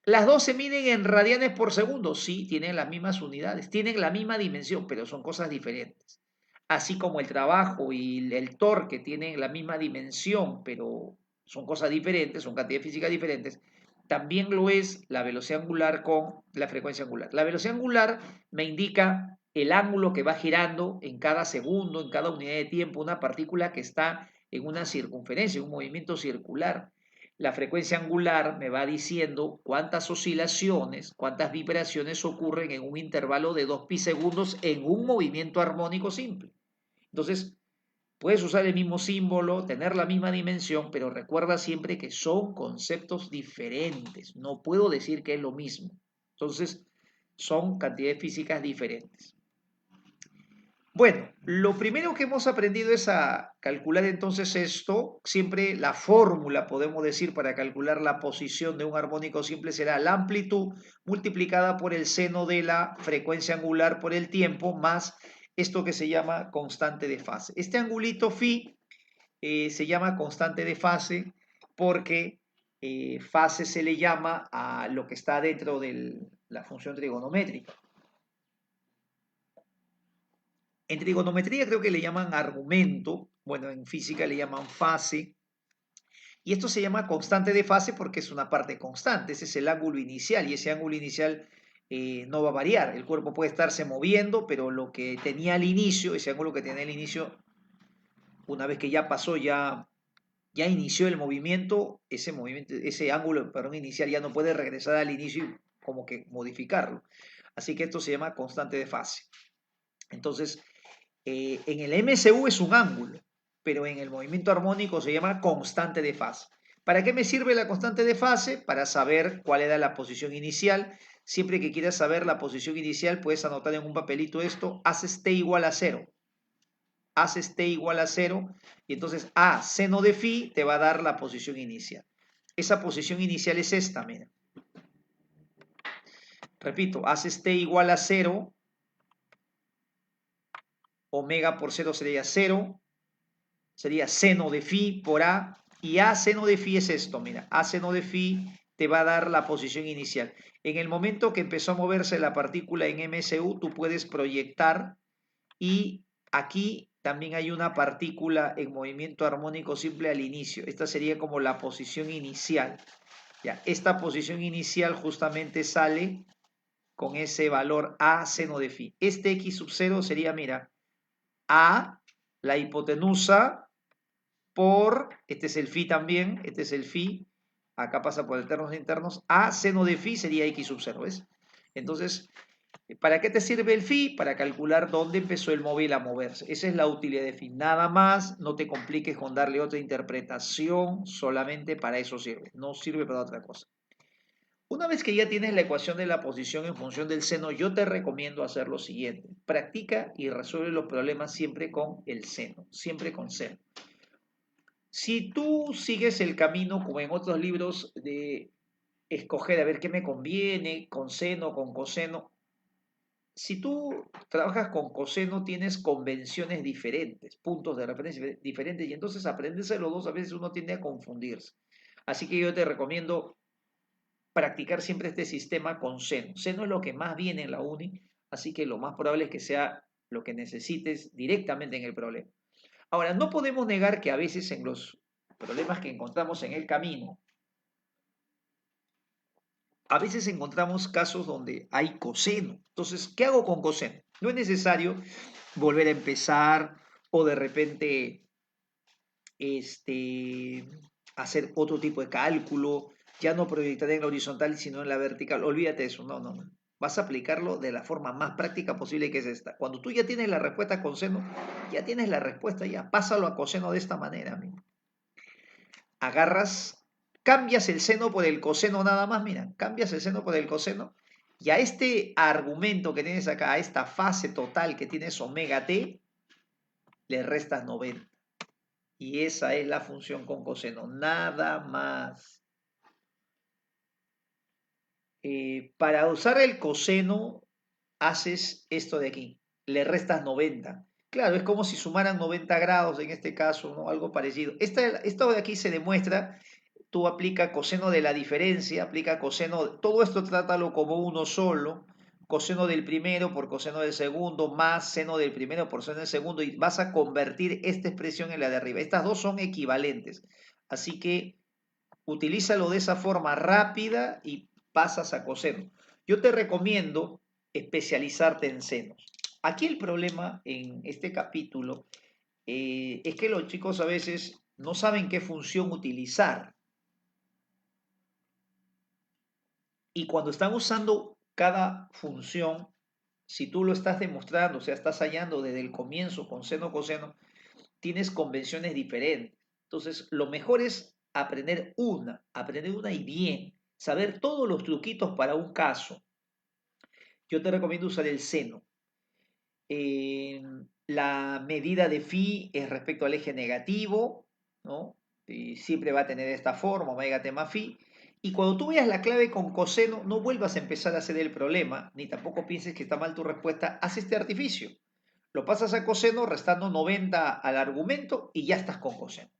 Speaker 1: ¿Las dos se miden en radianes por segundo? Sí, tienen las mismas unidades, tienen la misma dimensión, pero son cosas diferentes. Así como el trabajo y el torque tienen la misma dimensión, pero son cosas diferentes, son cantidades físicas diferentes, también lo es la velocidad angular con la frecuencia angular. La velocidad angular me indica el ángulo que va girando en cada segundo, en cada unidad de tiempo, una partícula que está en una circunferencia, un movimiento circular. La frecuencia angular me va diciendo cuántas oscilaciones, cuántas vibraciones ocurren en un intervalo de 2 pi segundos en un movimiento armónico simple. Entonces, puedes usar el mismo símbolo, tener la misma dimensión, pero recuerda siempre que son conceptos diferentes. No puedo decir que es lo mismo. Entonces, son cantidades físicas diferentes. Bueno, lo primero que hemos aprendido es a calcular entonces esto. Siempre la fórmula, podemos decir, para calcular la posición de un armónico simple será la amplitud multiplicada por el seno de la frecuencia angular por el tiempo más esto que se llama constante de fase. Este angulito phi se llama constante de fase porque fase se le llama a lo que está dentro de la función trigonométrica. En trigonometría creo que le llaman argumento, bueno, en física le llaman fase, y esto se llama constante de fase porque es una parte constante, ese es el ángulo inicial, y ese ángulo inicial no va a variar, el cuerpo puede estarse moviendo, pero lo que tenía al inicio, ese ángulo que tenía al inicio, una vez que ya pasó, ya inició el movimiento, ese ángulo, perdón, inicial ya no puede regresar al inicio y como que modificarlo. Así que esto se llama constante de fase. Entonces, en el MSU es un ángulo, pero en el movimiento armónico se llama constante de fase. ¿Para qué me sirve la constante de fase? Para saber cuál era la posición inicial. Siempre que quieras saber la posición inicial, puedes anotar en un papelito esto, haces t igual a 0. Haces t igual a 0 y entonces a seno de phi te va a dar la posición inicial. Esa posición inicial es esta, mira. Repito, haces t igual a 0, omega por 0 sería 0, sería seno de phi por a, y a seno de phi es esto, mira, a seno de phi te va a dar la posición inicial. En el momento que empezó a moverse la partícula en MSU, tú puedes proyectar y aquí también hay una partícula en movimiento armónico simple al inicio. Esta sería como la posición inicial. Ya, esta posición inicial justamente sale con ese valor a seno de phi. Este x sub 0 sería, mira, a la hipotenusa por, este es el phi también, este es el phi, acá pasa por alternos e internos, a seno de phi sería x sub 0, ¿ves? Entonces, ¿Para qué te sirve el phi? Para calcular dónde empezó el móvil a moverse. Esa es la utilidad de phi. Nada más, no te compliques con darle otra interpretación, solamente para eso sirve. No sirve para otra cosa. Una vez que ya tienes la ecuación de la posición en función del seno, yo te recomiendo hacer lo siguiente. Practica y resuelve los problemas siempre con el seno, siempre con seno. Si tú sigues el camino, como en otros libros, de escoger a ver qué me conviene, con seno, con coseno, si tú trabajas con coseno, tienes convenciones diferentes, puntos de referencia diferentes, y entonces aprenderse los dos a veces uno tiende a confundirse. Así que yo te recomiendo practicar siempre este sistema con seno. Seno es lo que más viene en la uni, así que lo más probable es que sea lo que necesites directamente en el problema. Ahora, no podemos negar que a veces en los problemas que encontramos en el camino, a veces encontramos casos donde hay coseno. Entonces, ¿qué hago con coseno? No es necesario volver a empezar o de repente hacer otro tipo de cálculo, ya no proyectar en la horizontal, sino en la vertical. Olvídate de eso, no, no, no. Vas a aplicarlo de la forma más práctica posible, que es esta. Cuando tú ya tienes la respuesta con seno, ya tienes la respuesta, ya pásalo a coseno de esta manera, amigo. Agarras, cambias el seno por el coseno nada más, mira, cambias el seno por el coseno, y a este argumento que tienes acá, a esta fase total que tienes omega t, le restas 90. Y esa es la función con coseno, nada más. Para usar el coseno, haces esto de aquí, le restas 90. Claro, es como si sumaran 90 grados en este caso, ¿no? Algo parecido. Esto de aquí se demuestra, tú aplica coseno de la diferencia, aplica coseno, todo esto trátalo como uno solo, coseno del primero por coseno del segundo, más seno del primero por seno del segundo, y vas a convertir esta expresión en la de arriba. Estas dos son equivalentes, así que utilízalo de esa forma rápida y pasas a coseno. Yo te recomiendo especializarte en senos. Aquí el problema en este capítulo es que los chicos a veces no saben qué función utilizar. Y cuando están usando cada función, si tú lo estás demostrando, o sea, estás hallando desde el comienzo con seno, coseno, tienes convenciones diferentes. Entonces, lo mejor es aprender una y bien, saber todos los truquitos para un caso. Yo te recomiendo usar el seno. La medida de phi es respecto al eje negativo, ¿no? Y siempre va a tener esta forma, omega t más phi. Y cuando tú veas la clave con coseno, no vuelvas a empezar a hacer el problema, ni tampoco pienses que está mal tu respuesta, haz este artificio. Lo pasas a coseno restando 90 al argumento y ya estás con coseno.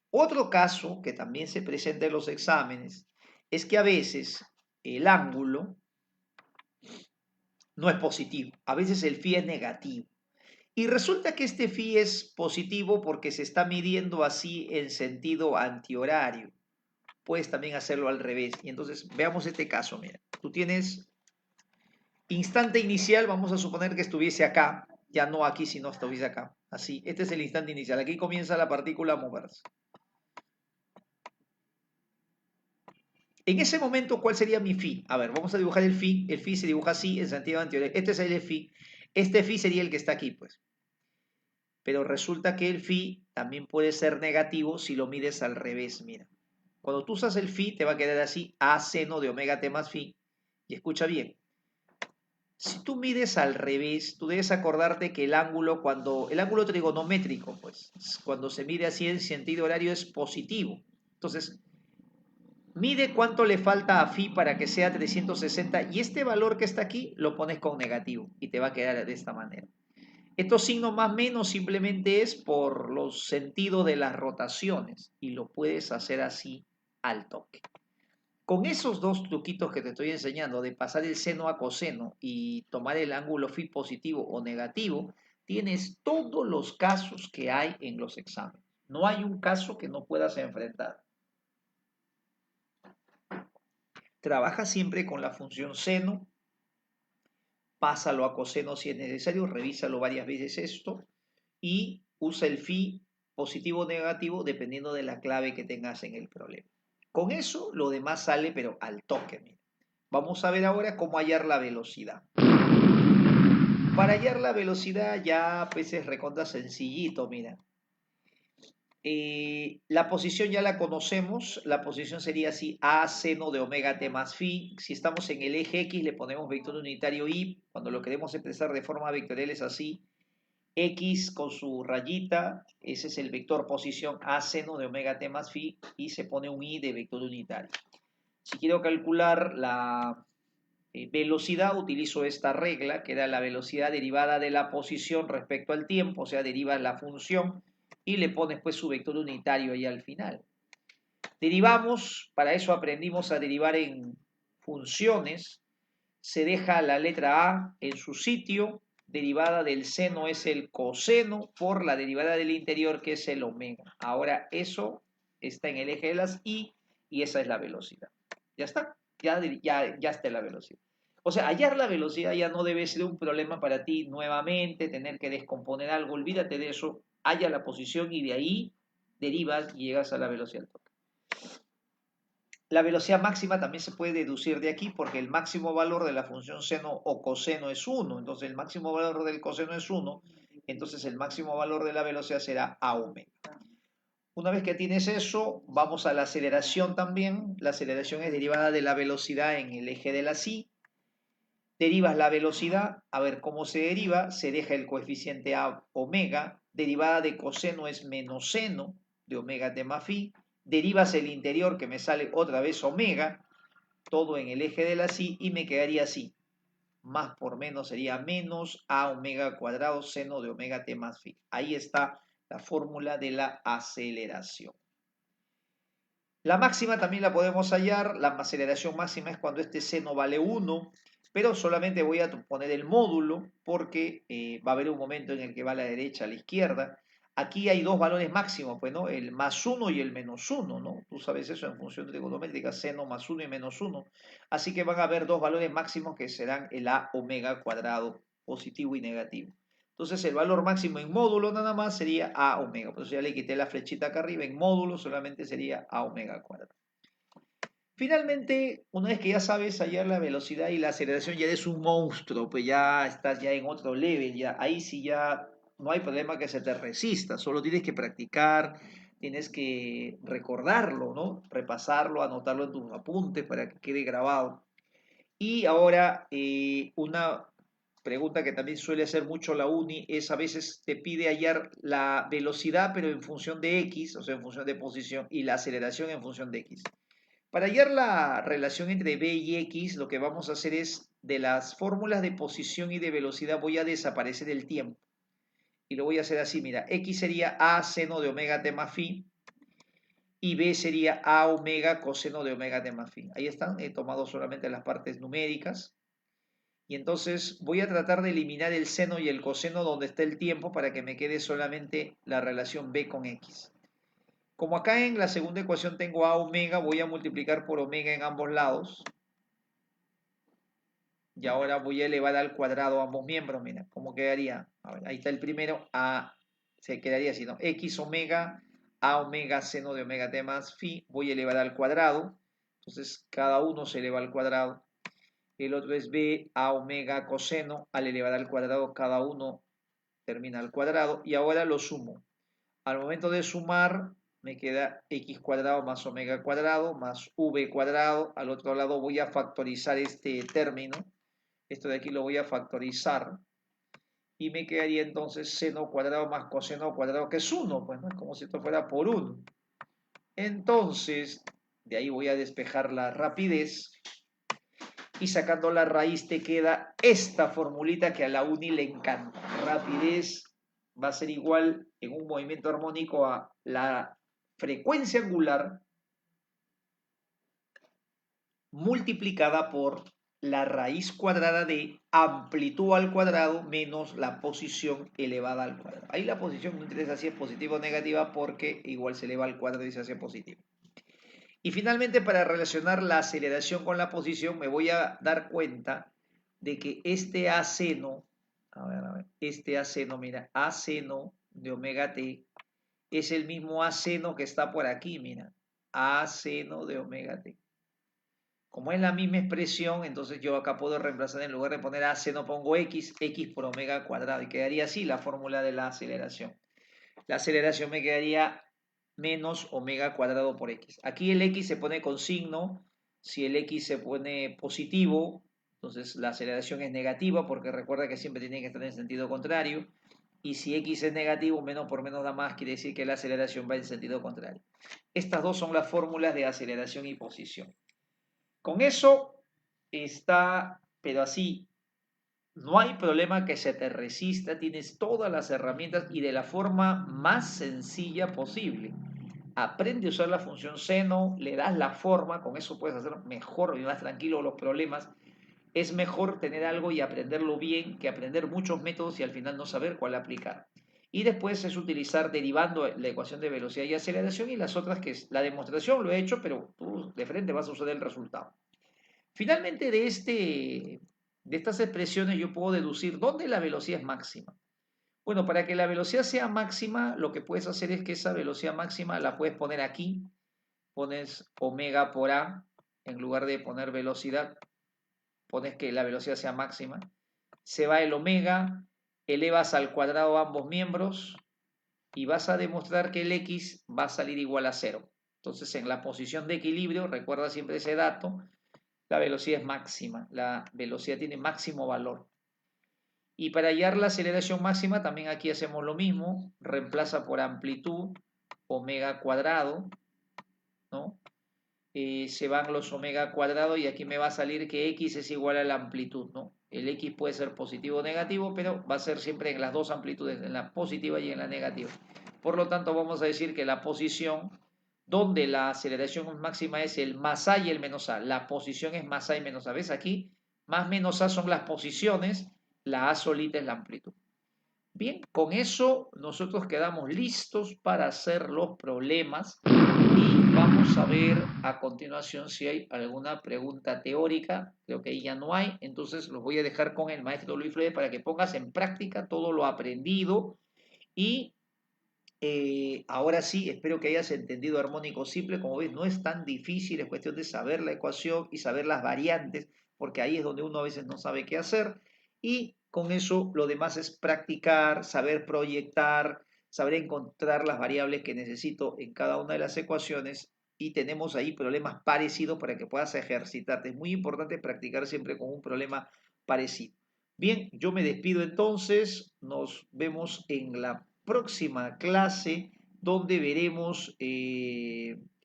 Speaker 1: Otro caso que también se presenta en los exámenes es que a veces el ángulo no es positivo, a veces el phi es negativo. Y resulta que este phi es positivo porque se está midiendo así en sentido antihorario. Puedes también hacerlo al revés. Y entonces veamos este caso, mira. Tú tienes instante inicial, vamos a suponer que estuviese acá, ya no aquí, sino estuviese acá. Así, este es el instante inicial. Aquí comienza la partícula a moverse. En ese momento, ¿cuál sería mi phi? A ver, vamos a dibujar el phi. El phi se dibuja así en sentido anterior. Este es el phi. Este phi sería el que está aquí, pues. Pero resulta que el phi también puede ser negativo si lo mides al revés, mira. Cuando tú usas el phi, te va a quedar así, a seno de omega t más phi. Y escucha bien. Si tú mides al revés, tú debes acordarte que el ángulo, el ángulo trigonométrico, pues, cuando se mide así en sentido horario es positivo. Entonces, mide cuánto le falta a phi para que sea 360 y este valor que está aquí lo pones con negativo y te va a quedar de esta manera. Estos signos más menos simplemente es por los sentidos de las rotaciones y lo puedes hacer así al toque. Con esos dos truquitos que te estoy enseñando de pasar el seno a coseno y tomar el ángulo phi positivo o negativo, tienes todos los casos que hay en los exámenes. No hay un caso que no puedas enfrentar. Trabaja siempre con la función seno, pásalo a coseno si es necesario, revísalo varias veces esto y usa el phi positivo o negativo dependiendo de la clave que tengas en el problema. Con eso lo demás sale pero al toque. Mira. Vamos a ver ahora cómo hallar la velocidad. Para hallar la velocidad ya pues es recontra sencillito, mira. La posición ya la conocemos, la posición sería así, A seno de omega t más phi. Si estamos en el eje X le ponemos vector unitario Y, cuando lo queremos expresar de forma vectorial es así, X con su rayita, ese es el vector posición A seno de omega t más phi y se pone un Y de vector unitario. Si quiero calcular la velocidad, utilizo esta regla, que era la velocidad derivada de la posición respecto al tiempo, o sea, derivas la función y le pones pues su vector unitario ahí al final. Derivamos, para eso aprendimos a derivar en funciones, se deja la letra A en su sitio, derivada del seno es el coseno por la derivada del interior que es el omega. Ahora eso está en el eje de las y esa es la velocidad. Ya está, ya está la velocidad. O sea, hallar la velocidad ya no debe ser un problema para ti nuevamente, tener que descomponer algo, olvídate de eso, halla la posición y de ahí derivas y llegas a la velocidad del toque. La velocidad máxima también se puede deducir de aquí porque el máximo valor de la función seno o coseno es 1. Entonces el máximo valor del coseno es 1. Entonces el máximo valor de la velocidad será a omega. Una vez que tienes eso, vamos a la aceleración también. La aceleración es derivada de la velocidad en el eje de la y. Derivas la velocidad, a ver cómo se deriva, se deja el coeficiente a omega, derivada de coseno es menos seno de omega t más phi, derivas el interior que me sale otra vez omega, todo en el eje de la y me quedaría así, más por menos sería menos a omega cuadrado seno de omega t más phi. Ahí está la fórmula de la aceleración. La máxima también la podemos hallar, la aceleración máxima es cuando este seno vale 1, pero solamente voy a poner el módulo porque va a haber un momento en el que va a la derecha, a la izquierda. Aquí hay dos valores máximos, pues, ¿no? El más 1 y el menos 1, ¿no? Tú sabes eso en función trigonométrica, seno más 1 y menos 1. Así que van a haber dos valores máximos que serán el a omega cuadrado positivo y negativo. Entonces el valor máximo en módulo nada más sería a omega. Por eso ya le quité la flechita acá arriba. En módulo solamente sería a omega cuadrado. Finalmente, una vez que ya sabes hallar la velocidad y la aceleración, ya eres un monstruo, pues ya estás ya en otro level, ya ahí sí ya no hay problema que se te resista, solo tienes que practicar, tienes que recordarlo, ¿no? Repasarlo, anotarlo en tus apuntes para que quede grabado. Y ahora, una pregunta que también suele hacer mucho la uni es a veces te pide hallar la velocidad, pero en función de X, o sea, en función de posición, y la aceleración en función de X. Para hallar la relación entre B y X, lo que vamos a hacer es, de las fórmulas de posición y de velocidad, voy a desaparecer el tiempo. Y lo voy a hacer así, mira, X sería A seno de omega t más phi, y B sería A omega coseno de omega t más phi. Ahí están, he tomado solamente las partes numéricas. Y entonces voy a tratar de eliminar el seno y el coseno donde está el tiempo para que me quede solamente la relación B con X. Como acá en la segunda ecuación tengo A omega, voy a multiplicar por omega en ambos lados. Y ahora voy a elevar al cuadrado ambos miembros. Mira, ¿cómo quedaría? A ver, ahí está el primero. A se quedaría así, ¿no? X omega, A omega seno de omega t más phi. Voy a elevar al cuadrado. Entonces cada uno se eleva al cuadrado. El otro es B a omega coseno, al elevado al cuadrado, cada uno termina al cuadrado, y ahora lo sumo. Al momento de sumar, me queda x cuadrado más omega cuadrado más v cuadrado. Al otro lado voy a factorizar este término. Esto de aquí lo voy a factorizar. Y me quedaría entonces seno cuadrado más coseno cuadrado, que es 1. Pues no es como si esto fuera por 1. Entonces, de ahí voy a despejar la rapidez. Y sacando la raíz te queda esta formulita que a la uni le encanta. Rapidez va a ser igual en un movimiento armónico a la frecuencia angular multiplicada por la raíz cuadrada de amplitud al cuadrado menos la posición elevada al cuadrado. Ahí la posición no interesa si es positiva o negativa porque igual se eleva al cuadrado y se hace positivo. Y finalmente, para relacionar la aceleración con la posición, me voy a dar cuenta de que este A seno, este A seno, mira, A seno de omega t es el mismo A seno que está por aquí, mira, A seno de omega t. Como es la misma expresión, entonces yo acá puedo reemplazar en lugar de poner a seno pongo x por omega cuadrado y quedaría así la fórmula de la aceleración. La aceleración me quedaría menos omega cuadrado por x. Aquí el x se pone con signo, si el x se pone positivo, entonces la aceleración es negativa porque recuerda que siempre tiene que estar en sentido contrario. Y si x es negativo, menos por menos da más, quiere decir que la aceleración va en sentido contrario. Estas dos son las fórmulas de aceleración y posición. Con eso está, pero así, no hay problema que se te resista, tienes todas las herramientas y de la forma más sencilla posible. Aprende a usar la función seno, le das la forma, con eso puedes hacer mejor y más tranquilo los problemas. Es mejor tener algo y aprenderlo bien que aprender muchos métodos y al final no saber cuál aplicar. Y después es utilizar derivando la ecuación de velocidad y aceleración y las otras que es la demostración, lo he hecho, pero tú de frente vas a usar el resultado. Finalmente, de estas expresiones yo puedo deducir dónde la velocidad es máxima. Bueno, para que la velocidad sea máxima, lo que puedes hacer es que esa velocidad máxima la puedes poner aquí. Pones omega por a, en lugar de poner velocidad, pones que la velocidad sea máxima. Se va el omega, elevas al cuadrado ambos miembros y vas a demostrar que el x va a salir igual a 0. Entonces, en la posición de equilibrio, recuerda siempre ese dato, la velocidad es máxima, la velocidad tiene máximo valor. Y para hallar la aceleración máxima, también aquí hacemos lo mismo, reemplaza por amplitud, omega cuadrado, ¿no? Se van los omega cuadrado y aquí me va a salir que x es igual a la amplitud, ¿no? El x puede ser positivo o negativo, pero va a ser siempre en las dos amplitudes, en la positiva y en la negativa. Por lo tanto, vamos a decir que la posición donde la aceleración máxima es el más a y el menos a. La posición es más a y menos a. ¿Ves aquí? Más menos a son las posiciones, la a solita es la amplitud. Bien, con eso nosotros quedamos listos para hacer los problemas y vamos a ver a continuación si hay alguna pregunta teórica. Creo que ahí ya no hay, entonces los voy a dejar con el maestro Luis Flores para que pongas en práctica todo lo aprendido y ahora sí, espero que hayas entendido armónico simple. Como ves, no es tan difícil, es cuestión de saber la ecuación y saber las variantes, porque ahí es donde uno a veces no sabe qué hacer. Y con eso lo demás es practicar, saber proyectar, saber encontrar las variables que necesito en cada una de las ecuaciones. Y tenemos ahí problemas parecidos para que puedas ejercitarte. Es muy importante practicar siempre con un problema parecido. Bien, yo me despido entonces. Nos vemos en la próxima clase donde veremos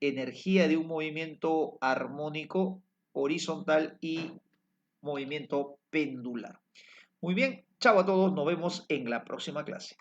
Speaker 1: energía de un movimiento armónico horizontal y movimiento pendular. Muy bien, chao a todos, nos vemos en la próxima clase.